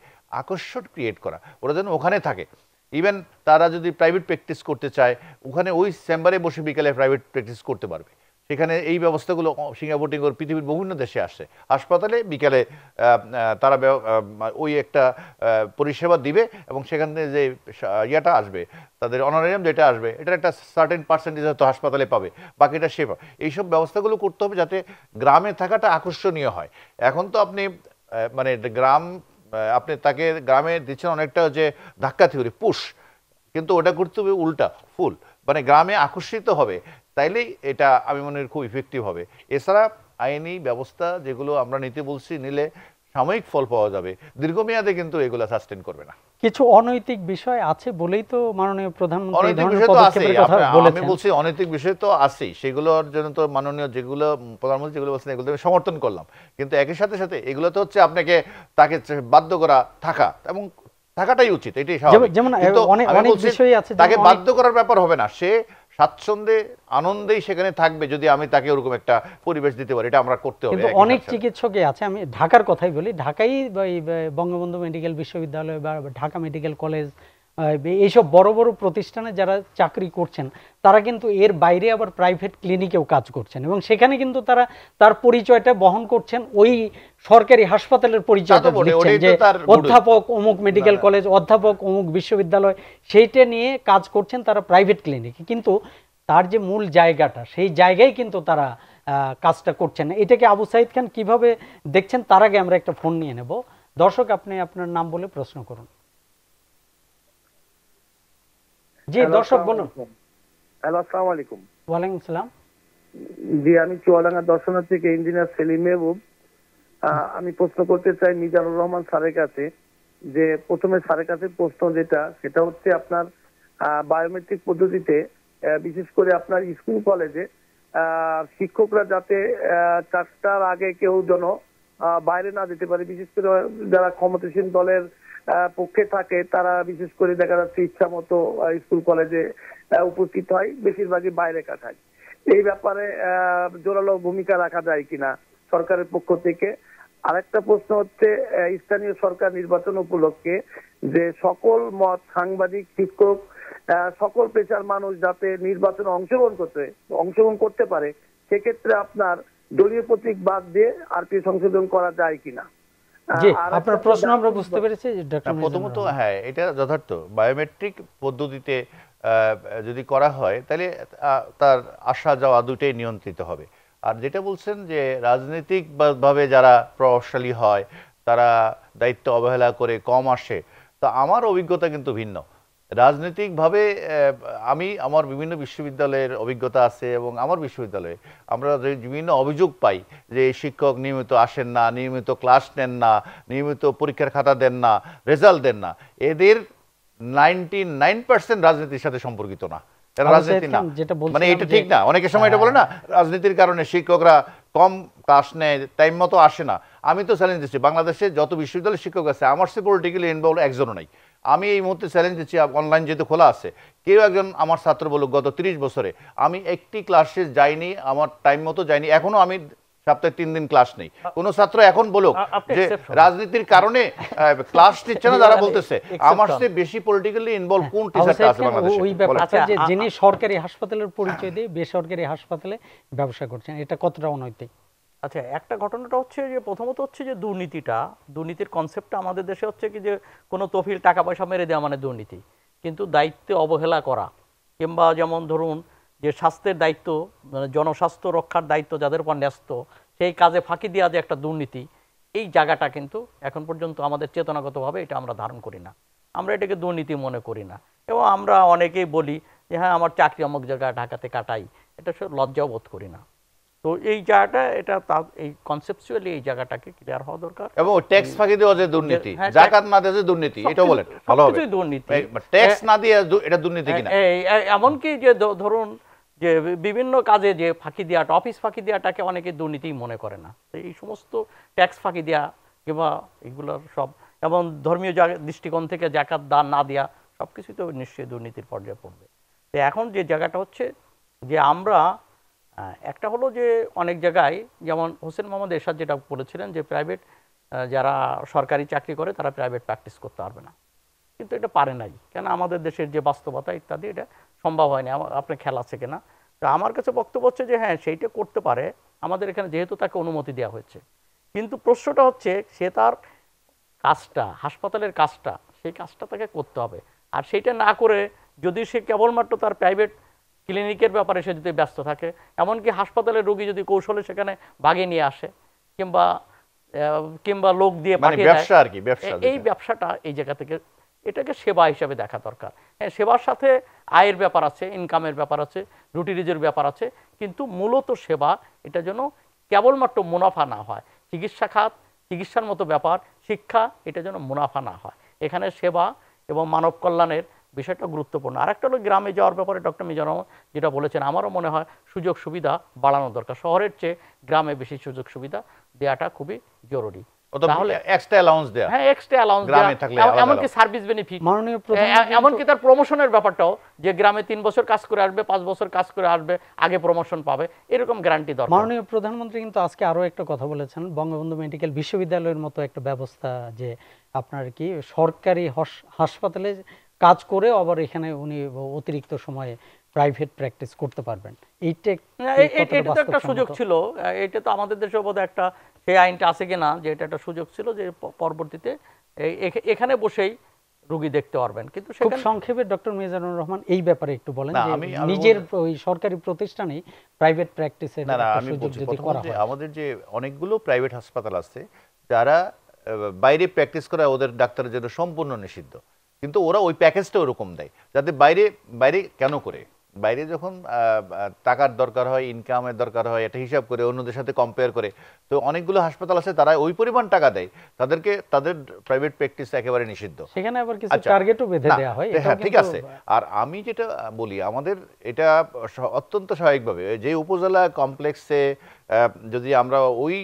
আকর্ষণ ক্রিয়েট করা, ওরা যেন ওখানে থাকে। ইভেন তারা যদি প্রাইভেট প্র্যাকটিস করতে চায়, ওখানে ওই চেম্বারে বসে বিকেলে প্রাইভেট প্র্যাকটিস করতে পারবে। সেখানে এই ব্যবস্থাগুলো সিঙ্গাপুর টিঙ্গাপুর পৃথিবীর বিভিন্ন দেশে আসছে। হাসপাতালে বিকেলে তারা ওই একটা পরিষেবা দিবে, এবং সেখান থেকে যে ইয়েটা আসবে, তাদের অনারিয়াম যেটা আসবে, এটার একটা সার্টেন পার্সেন্টেজ হয়তো হাসপাতালে পাবে, বাকিটা সে পাবে। এইসব ব্যবস্থাগুলো করতে হবে যাতে গ্রামে থাকাটা আকর্ষণীয় হয়। এখন তো আপনি মানে গ্রাম, আপনি তাকে গ্রামে দিচ্ছেন অনেকটা যে ধাক্কা থিওরি, পুশ, কিন্তু ওটা করতে হবে উল্টা, ফুল, মানে গ্রামে আকর্ষিত হবে, তাইলেই এটা আমি মনে করি খুব ইফেক্টিভ হবে। এছাড়া আইনি ব্যবস্থা যেগুলো আমরা নিতে বলছি, নিলে সাময়িক ফল পাওয়া যাবে, দীর্ঘমেয়াদে কিন্তু এগুলো সাস্টেন করবে না। কিছু অনৈতিক বিষয় আছে বলেই তো মাননীয় প্রধানমন্ত্রী অনৈতিক বিষয় তো আছে, আমি বলছি অনৈতিক বিষয় তো আছেই, সেগুলোর জন্য তো মাননীয় যেগুলো প্রধানমন্ত্রী যেগুলো বলছেন এগুলো আমি সমর্থন করলাম। কিন্তু একই সাথে সাথে এগুলো তো হচ্ছে আপনাকে তাকে বাধ্য করা থাকা, এবং থাকাটাই উচিত, এটাই স্বাভাবিক। যেমন অনেক বিষয় আছে তাকে বাধ্য করার ব্যাপার হবে না, সে স্বাচ্ছন্দ্যে আনন্দেই সেখানে থাকবে যদি আমি তাকে ওরকম একটা পরিবেশ দিতে পারি, এটা আমরা করতে হবে। কিন্তু অনেক চিকিৎসকই আছে, আমি ঢাকার কথাই বলি, ঢাকাই বঙ্গবন্ধু মেডিকেল বিশ্ববিদ্যালয় বা ঢাকা মেডিকেল কলেজ, এইসব বড় বড় প্রতিষ্ঠানে যারা চাকরি করছেন তারা কিন্তু এর বাইরে আবার প্রাইভেট ক্লিনিকেও কাজ করছেন, এবং সেখানে কিন্তু তারা তার পরিচয়টা বহন করছেন, ওই সরকারি হাসপাতালের পরিচয়টা দিচ্ছেন যে অধ্যাপক অমুক মেডিকেল কলেজ, অধ্যাপক অমুক বিশ্ববিদ্যালয়, সেইটা নিয়ে কাজ করছেন তারা প্রাইভেট ক্লিনিকে, কিন্তু তার যে মূল জায়গাটা সেই জায়গায় কিন্তু তারা কাজটা করছেন না। এটাকে আবু সাইদ খান কিভাবে দেখছেন? তার আগে আমরা একটা ফোন নিয়ে নেব। দর্শক, আপনি আপনার নাম বলে প্রশ্ন করুন। জি দর্শক বলুন। হ্যালো, আসসালামু আলাইকুম। ওয়ালাইকুম আসসালাম। জি, আমি চুয়াডাঙ্গা দর্শনার্থী থেকে ইঞ্জিনিয়ার সেলিম মেহবুব। আমি প্রশ্ন করতে চাই মিজানুর রহমান স্যারের কাছে, যে প্রথমে স্যারের কাছে প্রশ্ন সেটা হচ্ছে আপনার বায়োমেট্রিক পদ্ধতিতে বিশেষ করে আপনার স্কুল কলেজে শিক্ষকরা যাতে 4টার আগে কেউ যেন বাইরে না যেতে পারে, বিশেষ করে যারা ক্ষমতাসীন দলের পক্ষে থাকে তারা বিশেষ করে দেখা যাচ্ছে ইচ্ছা মতো স্কুল কলেজে উপস্থিত হয়, বেশিরভাগই বাইরে কাটায়। এই ব্যাপারে জোরালো ভূমিকা রাখা যায় কিনা সরকারের পক্ষ থেকে। আরেকটা প্রশ্ন হচ্ছে স্থানীয় সরকার নির্বাচন উপলক্ষে যে সকল মত, সাংবাদিক, শিক্ষক, সকল পেশার মানুষ যাতে নির্বাচনে অংশগ্রহণ করতে পারে, সেক্ষেত্রে আপনার দলীয় প্রতীক বাদ দিয়ে আরপি সংশোধন করা যায় কিনা। জি, আপনার প্রশ্ন আমরা বুঝতে পেরেছি ডক্টর প্রথমত হ্যাঁ, এটা যথার্থ। বায়োমেট্রিক পদ্ধতিতে যদি করা হয় তাহলে তার আসা যাওয়া দুটোই নিয়ন্ত্রিত হবে। আর যেটা বলছেন যে রাজনৈতিকভাবে যারা প্রভাবশালী হয় তারা দায়িত্ব অবহেলা করে কম আসে, তো আমার অভিজ্ঞতা কিন্তু ভিন্ন। রাজনৈতিকভাবে আমি আমার বিভিন্ন বিশ্ববিদ্যালয়ের অভিজ্ঞতা আছে এবং আমার বিশ্ববিদ্যালয়ে আমরা যে বিভিন্ন অভিযোগ পাই যে শিক্ষক নিয়মিত আসেন না, নিয়মিত ক্লাস নেন না, নিয়মিত পরীক্ষার খাতা দেন না, রেজাল্ট দেন না, এদের 99% রাজনীতির সাথে সম্পর্কিত না। রাজনীতি না মানে এটা ঠিক না। অনেকের সময় এটা বলে না রাজনীতির কারণে শিক্ষকরা কম ক্লাস নেয়, টাইম মতো আসে না। আমি তো চ্যালেঞ্জ দিচ্ছি, বাংলাদেশে যত বিশ্ববিদ্যালয়ের শিক্ষক আছে আমার সে পলিটিক্যালি ইনভলভ একজনও নাই। আমি এই মুহূর্তে চ্যালেঞ্জ দিচ্ছি, অনলাইন যেহেতু খোলা আছে, কেউ একজন আমার ছাত্র বলুক গত 30 বছরে আমি একটি ক্লাসে যাইনি, আমার টাইম মতো যাইনি, এখনো আমি সপ্তাহে 3 দিন ক্লাস নেই। কোন ছাত্র এখন বলুক যে রাজনীতির কারণে ক্লাস নিচ্ছে না, যারা বলতেছে আমার চেয়ে বেশি পলিটিক্যালি ইনভলভ কোন টিচারটা আছে বাংলাদেশে? ওই ব্যাপারটা যে যিনি সরকারি হাসপাতালের পরিচয় দিয়ে বেসরকারি হাসপাতালে ব্যবসা করছেন, এটা কতটা অনৈতিক? আচ্ছা, একটা ঘটনাটা হচ্ছে যে প্রথমত হচ্ছে যে দুর্নীতির কনসেপ্টটা আমাদের দেশে হচ্ছে কি যে কোনো তফিল টাকা পয়সা মেরে দেওয়া মানে দুর্নীতি, কিন্তু দায়িত্বে অবহেলা করা কিংবা যেমন ধরুন যে স্বাস্থ্যের দায়িত্ব, মানে জনস্বাস্থ্য রক্ষার দায়িত্ব যাদের উপর ন্যস্ত, সেই কাজে ফাঁকি দেওয়া যে একটা দুর্নীতি, এই জায়গাটা কিন্তু এখন পর্যন্ত আমাদের চেতনাগতভাবে এটা আমরা ধারণ করি না, আমরা এটাকে দুর্নীতি মনে করি না। এবং আমরা অনেকেই বলি যে হ্যাঁ আমার চাকরি অমুক জায়গায় ঢাকাতে কাটাই, এটা লজ্জাও বোধ করি না। তো এই জায়গাটা এটা এই কনসেপচুয়ালি এই জায়গাটাকে ক্লিয়ার হওয়া দরকার। এবং ট্যাক্স ফাঁকি দেওয়া যে দুর্নীতি, যাকাত না দেওয়া যে দুর্নীতি, এটা বলেন ভালো হবে। দুর্নীতি, ট্যাক্স না দিয়ে এটা দুর্নীতি কিনা? এমনকি যে ধরুন যে বিভিন্ন কাজে যে ফাঁকি দেওয়াটা, অফিস ফাঁকি দেওয়াটাকে অনেকে দুর্নীতি মনে করে না। তো এই সমস্ত ট্যাক্স ফাঁকি দেওয়া কিংবা এগুলোর সব, এবং ধর্মীয় দৃষ্টিকোণ থেকে জাকাত দান না দেওয়া সব কিছুই তো নিশ্চয়ই দুর্নীতির পর্যায়ে পড়বে। তো এখন যে জায়গাটা হচ্ছে যে আমরা একটা হলো যে অনেক জায়গায় যেমন হোসেন মোহাম্মদ এরশাদ যেটা বলেছিলেন যে প্রাইভেট যারা সরকারি চাকরি করে তারা প্রাইভেট প্র্যাকটিস করতে পারবে না, কিন্তু এটা পারে নাই কেন? আমাদের দেশের যে বাস্তবতা ইত্যাদি এটা সম্ভব হয়নি। আপনার খেয়াল আছে কিনা? তো আমার কাছে বক্তব্য হচ্ছে যে হ্যাঁ সেইটা করতে পারে আমাদের এখানে, যেহেতু তাকে অনুমতি দেওয়া হয়েছে। কিন্তু প্রশ্নটা হচ্ছে সে তার কাজটা, হাসপাতালের কাজটা, সেই কাজটা তাকে করতে হবে। আর সেইটা না করে যদি সে কেবলমাত্র তার প্রাইভেট ক্লিনিকের ব্যাপারে সে যদি ব্যস্ত থাকে, এমনকি হাসপাতালের রোগী যদি কৌশলে সেখানে ভাগে নিয়ে আসে কিংবা লোক দিয়ে পাঠিয়ে দেয়, এই ব্যবসাটা এই জায়গা থেকে এটাকে সেবা হিসাবে দেখা দরকার। হ্যাঁ, সেবার সাথে আয়ের ব্যাপার আছে, ইনকামের ব্যাপার আছে, রুটিরিজের ব্যাপার আছে, কিন্তু মূলত সেবা এটা যেন কেবলমাত্র মুনাফা না হয়। চিকিৎসা খাত, চিকিৎসার মতো ব্যাপার, শিক্ষা, এটা যেন মুনাফা না হয়। এখানে সেবা এবং মানব কল্যাণের বিষয়টা গুরুত্বপূর্ণ। আরেকটা হলো গ্রামে যাওয়ার ব্যাপারে ডক্টর মিজানুর যেটা বলেছেন, আমারও মনে হয় সুযোগ সুবিধা বাড়ানো দরকার। শহরের চেয়ে গ্রামে বেশি সুযোগ সুবিধা দেওয়াটা খুবই জরুরি। তাহলে এক্সট্রা অ্যালাউন্স দেয়া, হ্যাঁ এক্সট্রা অ্যালাউন্স দেয়া, এমনকি সার্ভিস বেনিফিট, এমনকি তার প্রমোশনের ব্যাপারটাও, যে গ্রামে 3 বছর কাজ করে আসবে, 5 বছর কাজ করে আসবে, আগে প্রমোশন পাবে, এরকম গ্যারান্টি দরকার। মাননীয় প্রধানমন্ত্রী কিন্তু আজকে আরো একটা কথা বলেছেন, বঙ্গবন্ধু মেডিকেল বিশ্ববিদ্যালয়ের মতো একটা ব্যবস্থা, যে আপনার কি সরকারি হাসপাতালে কাজ করে আবার এখানে উনি অতিরিক্ত সময়ে প্রাইভেট প্র্যাকটিস করতে পারবেন। এইটা তো একটা সুযোগ ছিল, এটা তো আমাদের দেশে বোধহয় একটা সেই আইনটা আছে কিনা, যে এটা একটা সুযোগ ছিল যে পরবর্তীতে এখানে বসেই রোগী দেখতে পারবেন। কিন্তু খুব সংক্ষেপে ডক্টর মিজানুর রহমান এই ব্যাপারে একটু বলেন, যে নিজের ওই সরকারি প্রতিষ্ঠানে প্রাইভেট প্র্যাকটিসের সুযোগ যদি করা হয়। আমাদের যে অনেকগুলো প্রাইভেট হাসপাতাল আছে যারা বাইরে প্র্যাকটিস করে, ওদের ডাক্তারের জন্য সম্পূর্ণ নিষিদ্ধ। কিন্তু ওরা ওই প্যাকেজটা ওরকম দেয়, যাতে বাইরে বাইরে কেন করে বাইরে যখন টাকার দরকার হয়, ইনকামের দরকার হয়, এটা হিসাব করে অন্যদের সাথে কম্পেয়ার করে, তো অনেকগুলো হাসপাতাল আছে তারা ওই পরিমাণ টাকা দেয়, তাদেরকে তাদের প্রাইভেট প্র্যাকটিস একেবারে নিষিদ্ধ। সেখানে আবার কিছু আচ্ছা, টার্গেটও বেঁধে না, দেওয়া হয়, হ্যাঁ এটাও ঠিক কিন্তু আছে। আর আমি যেটা বলি, আমাদের এটা অত্যন্ত স্বাভাবিকভাবে যে উপজেলা কমপ্লেক্সে যদি আমরা ওই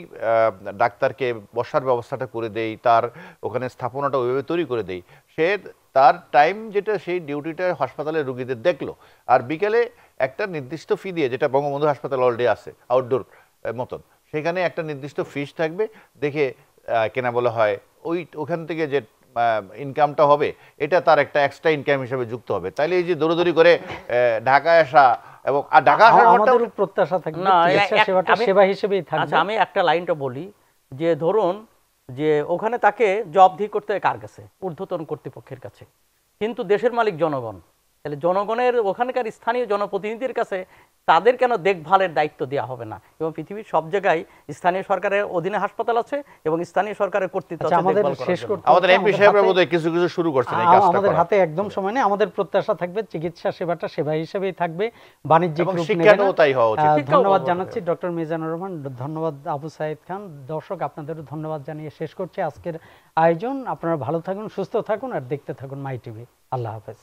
ডাক্তারকে বসার ব্যবস্থাটা করে দেই, তার ওখানে স্থাপনাটা ওইভাবে তৈরি করে দেই, সে তার টাইম যেটা সেই ডিউটিটা হাসপাতালের রুগীদের দেখলো, আর বিকেলে একটা নির্দিষ্ট ফি দিয়ে, যেটা বঙ্গবন্ধু হাসপাতাল অলরেডি আছে আউটডোর মতন, সেখানে একটা নির্দিষ্ট ফিস থাকবে, দেখে কেনা বলা হয়, ওখান থেকে যে ইনকামটা হবে এটা তার একটা এক্সট্রা ইনকাম হিসেবে যুক্ত হবে। তাইলে এই যে দৌড়দৌড়ি করে ঢাকায় আসা, এবং ঢাকা আসার আমাদেরও প্রত্যাশা থাকবে না, চিকিৎসা সেবাটা সেবা হিসেবেই থাকবে। আচ্ছা, আমি একটা লাইনটা বলি, যে ধরুন যে ওখানে তাকে জবাবদিহি করতে হয় কার কাছে? ঊর্ধ্বতন কর্তৃপক্ষের কাছে, কিন্তু দেশের মালিক জনগণ। তাহলে জনগণের ওখানকার স্থানীয় জনপ্রতিনিধির কাছে তাদের কেন দেখভালের দায়িত্ব দেওয়া হবে না? এবং পৃথিবীর সব জায়গায় স্থানীয় সরকারের অধীনে হাসপাতাল আছে এবং স্থানীয় সরকারের কর্তৃত্ব আছে আমাদের দেখভাল করার শেষ জন্য। করতে আমাদের হচ্ছে, এমপি আমাদের সাহেবরা হাতে- বোধহয় কিছু কিছু শুরু করছেন এই কাজটা আমাদের করা। হাতে একদম সময় নেই, আমাদের প্রত্যাশা থাকবে চিকিৎসা সেবাটা সেবা হিসেবেই থাকবে, বাণিজ্যিক এবং রূপ নেবে শিক্ষাটাও না। তাই হওয়া উচিত। ধন্যবাদ জানাচ্ছি ডক্টর মিজানুর রহমান, ধন্যবাদ আবু সাইদ খান। দর্শক, আপনাদেরও ধন্যবাদ জানিয়ে শেষ করছি আজকের আয়োজন। আপনারা ভালো থাকুন, সুস্থ থাকুন, আর দেখতে থাকুন মাই টিভি। আল্লাহ হাফেজ।